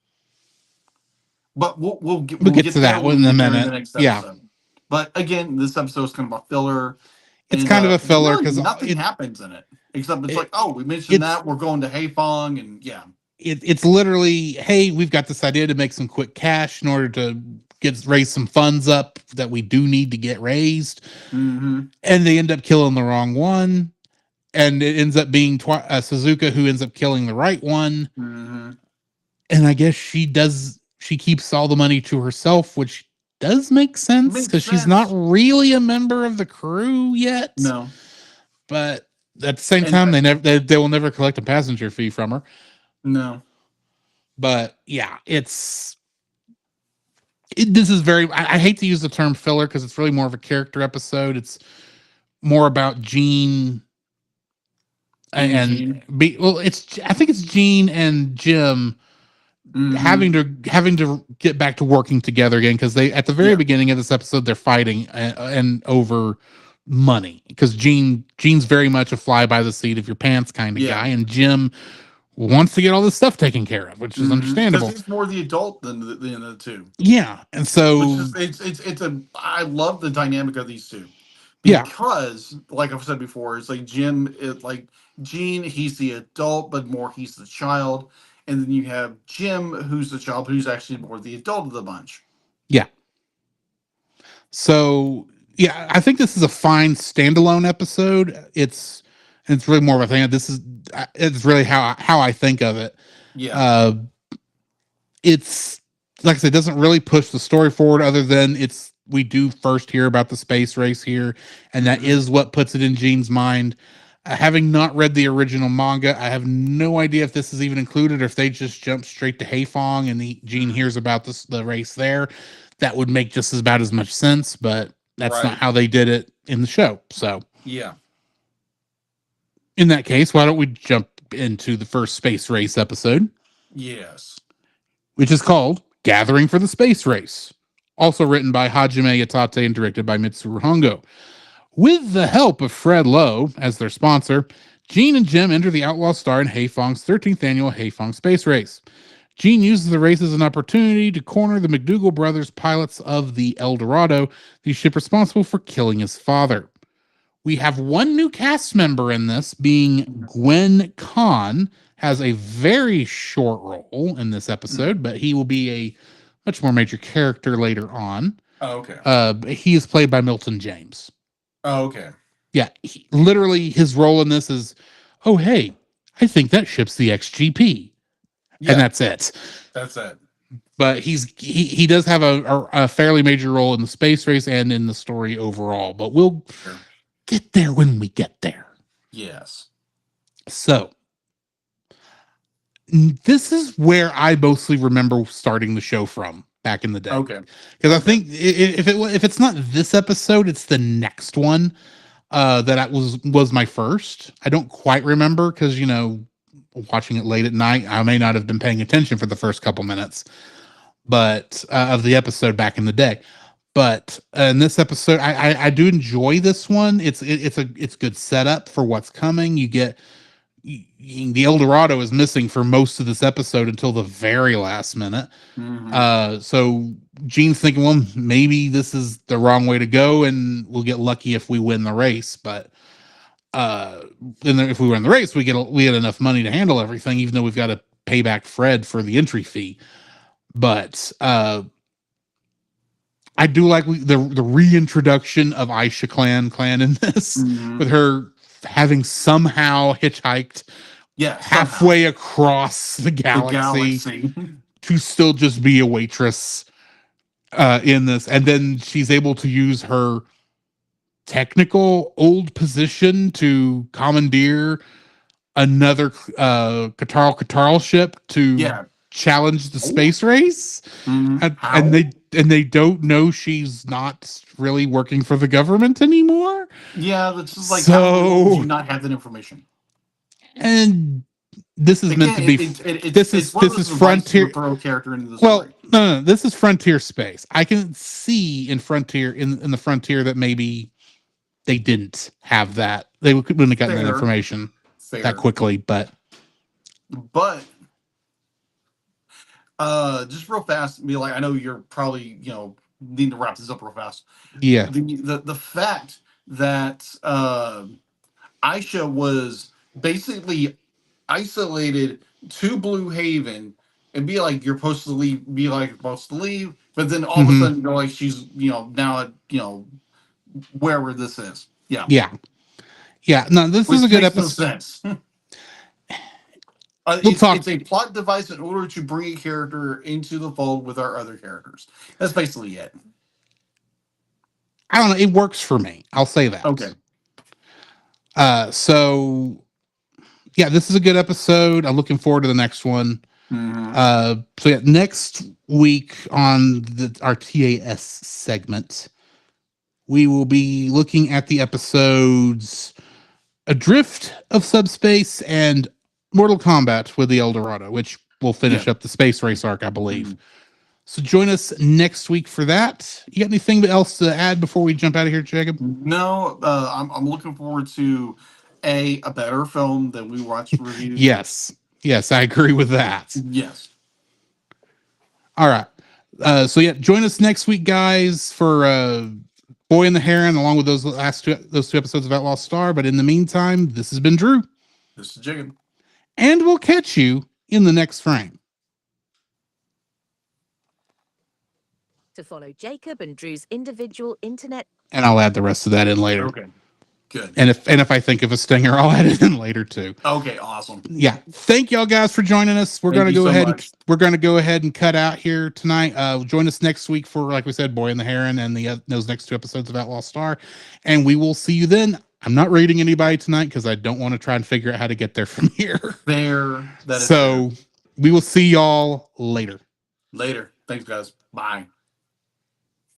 But we'll get to that one in a minute. The next Yeah. episode. But again, this episode is kind of a filler. It's kind of a filler really because nothing happens in it except it's like, oh, we mentioned that we're going to Haifong, and yeah. It's literally, hey, we've got this idea to make some quick cash in order to raise some funds up that we do need to get raised. Mm-hmm. And they end up killing the wrong one. And it ends up being Suzuka who ends up killing the right one. Mm-hmm. And I guess she keeps all the money to herself, which does make sense because she's not really a member of the crew yet. No. But at the same time, they will never collect a passenger fee from her. No. But yeah, this is very, I hate to use the term filler because it's really more of a character episode. It's more about Gene and I think it's Gene and Jim having to get back to working together again because they, at the very beginning of this episode, they're fighting and over money because Gene's very much a fly by the seat of your pants kind of guy, and Jim wants to get all this stuff taken care of, which is understandable. Because he's more the adult than the two. Yeah, and so I love the dynamic of these two. Because, like I've said before, it's like Gene, he's the adult, but more he's the child. And then you have Jim, who's the child, who's actually more the adult of the bunch. Yeah. So, yeah, I think this is a fine standalone episode. It's really more of a thing. It's really how I think of it. Yeah. It's, like I said, it doesn't really push the story forward other than we do first hear about the space race here, and that is what puts it in Gene's mind. Having not read the original manga, I have no idea if this is even included or if they just jump straight to Haifong and Gene hears about the race there. That would make just about as much sense, but that's not how they did it in the show. So yeah. In that case, why don't we jump into the first space race episode? Yes. Which is called Gathering for the Space Race. Also written by Hajime Yatate and directed by Mitsuru Hongo. With the help of Fred Lowe as their sponsor, Gene and Jim enter the Outlaw Star in Haifong's 13th annual Haifong Space Race. Gene uses the race as an opportunity to corner the McDougal brothers, pilots of the El Dorado, the ship responsible for killing his father. We have one new cast member in this, being Gwen Kahn, has a very short role in this episode, but he will be a much more major character later on. Oh, okay. He is played by Milton James. Oh, okay. Yeah, literally his role in this is, oh hey, I think that ship's the XGP, Yeah, and that's it. that's it. But he does have a fairly major role in the space race and in the story overall. But we'll Sure. get there when we get there. Yes. So this is where I mostly remember starting the show from back in the day. Okay. Because I think if it's not this episode, it's the next one that was my first. I don't quite remember because watching it late at night, I may not have been paying attention for the first couple minutes, but of the episode back in the day. But in this episode, I do enjoy this one. It's good setup for what's coming. You get the El Dorado is missing for most of this episode until the very last minute. So Gene's thinking, well, maybe this is the wrong way to go, and we'll get lucky if we win the race. But if we win the race, we get enough money to handle everything, even though we've got to pay back Fred for the entry fee. But I do like the reintroduction of Aisha Clan in this, with her having somehow hitchhiked halfway across the galaxy to still just be a waitress in this. And then she's able to use her technical old position to commandeer another Katarl ship to challenge the space race. And they don't know she's not really working for the government anymore. Yeah, that's just like, how would you not have that information? And this is meant to be this is Frontier. Throw a character into this well, no, this is Frontier space. I can see in Frontier in the Frontier that maybe they didn't have that. They wouldn't have gotten that information that quickly, but just real fast, be like, I know you're probably needing to wrap this up real fast. Yeah, the fact that Aisha was basically isolated to Blue Haven and be like, you're supposed to leave, but then all of a sudden you're like, she's now at wherever this is. Yeah. No, this is a good episode. No sense. It's a plot device in order to bring a character into the fold with our other characters. That's basically it. I don't know. It works for me. I'll say that. Okay. So yeah, this is a good episode. I'm looking forward to the next one. So yeah, next week on our TAS segment, we will be looking at the episodes Adrift of Subspace and Mortal Kombat with the El Dorado, which will finish up the space race arc, I believe. So join us next week for that. You got anything else to add before we jump out of here, Jacob? No, I'm looking forward to a better film than we watched reviews. Yes, I agree with that. Yes. All right. So yeah, join us next week, guys, for Boy and the Heron, along with those two episodes of Outlaw Star. But in the meantime, this has been Drew. This is Jacob. And we'll catch you in the next frame. To follow Jacob and Drew's individual internet. And I'll add the rest of that in later. Okay. Good. And if I think of a stinger, I'll add it in later too. Okay, awesome. Yeah. Thank y'all guys for joining us. We're gonna go ahead and cut out here tonight. Join us next week for, like we said, Boy and the Heron and those next two episodes of Outlaw Star. And we will see you then. I'm not rating anybody tonight because I don't want to try and figure out how to get there from here. Fair. We will see y'all later. Later. Thanks, guys. Bye.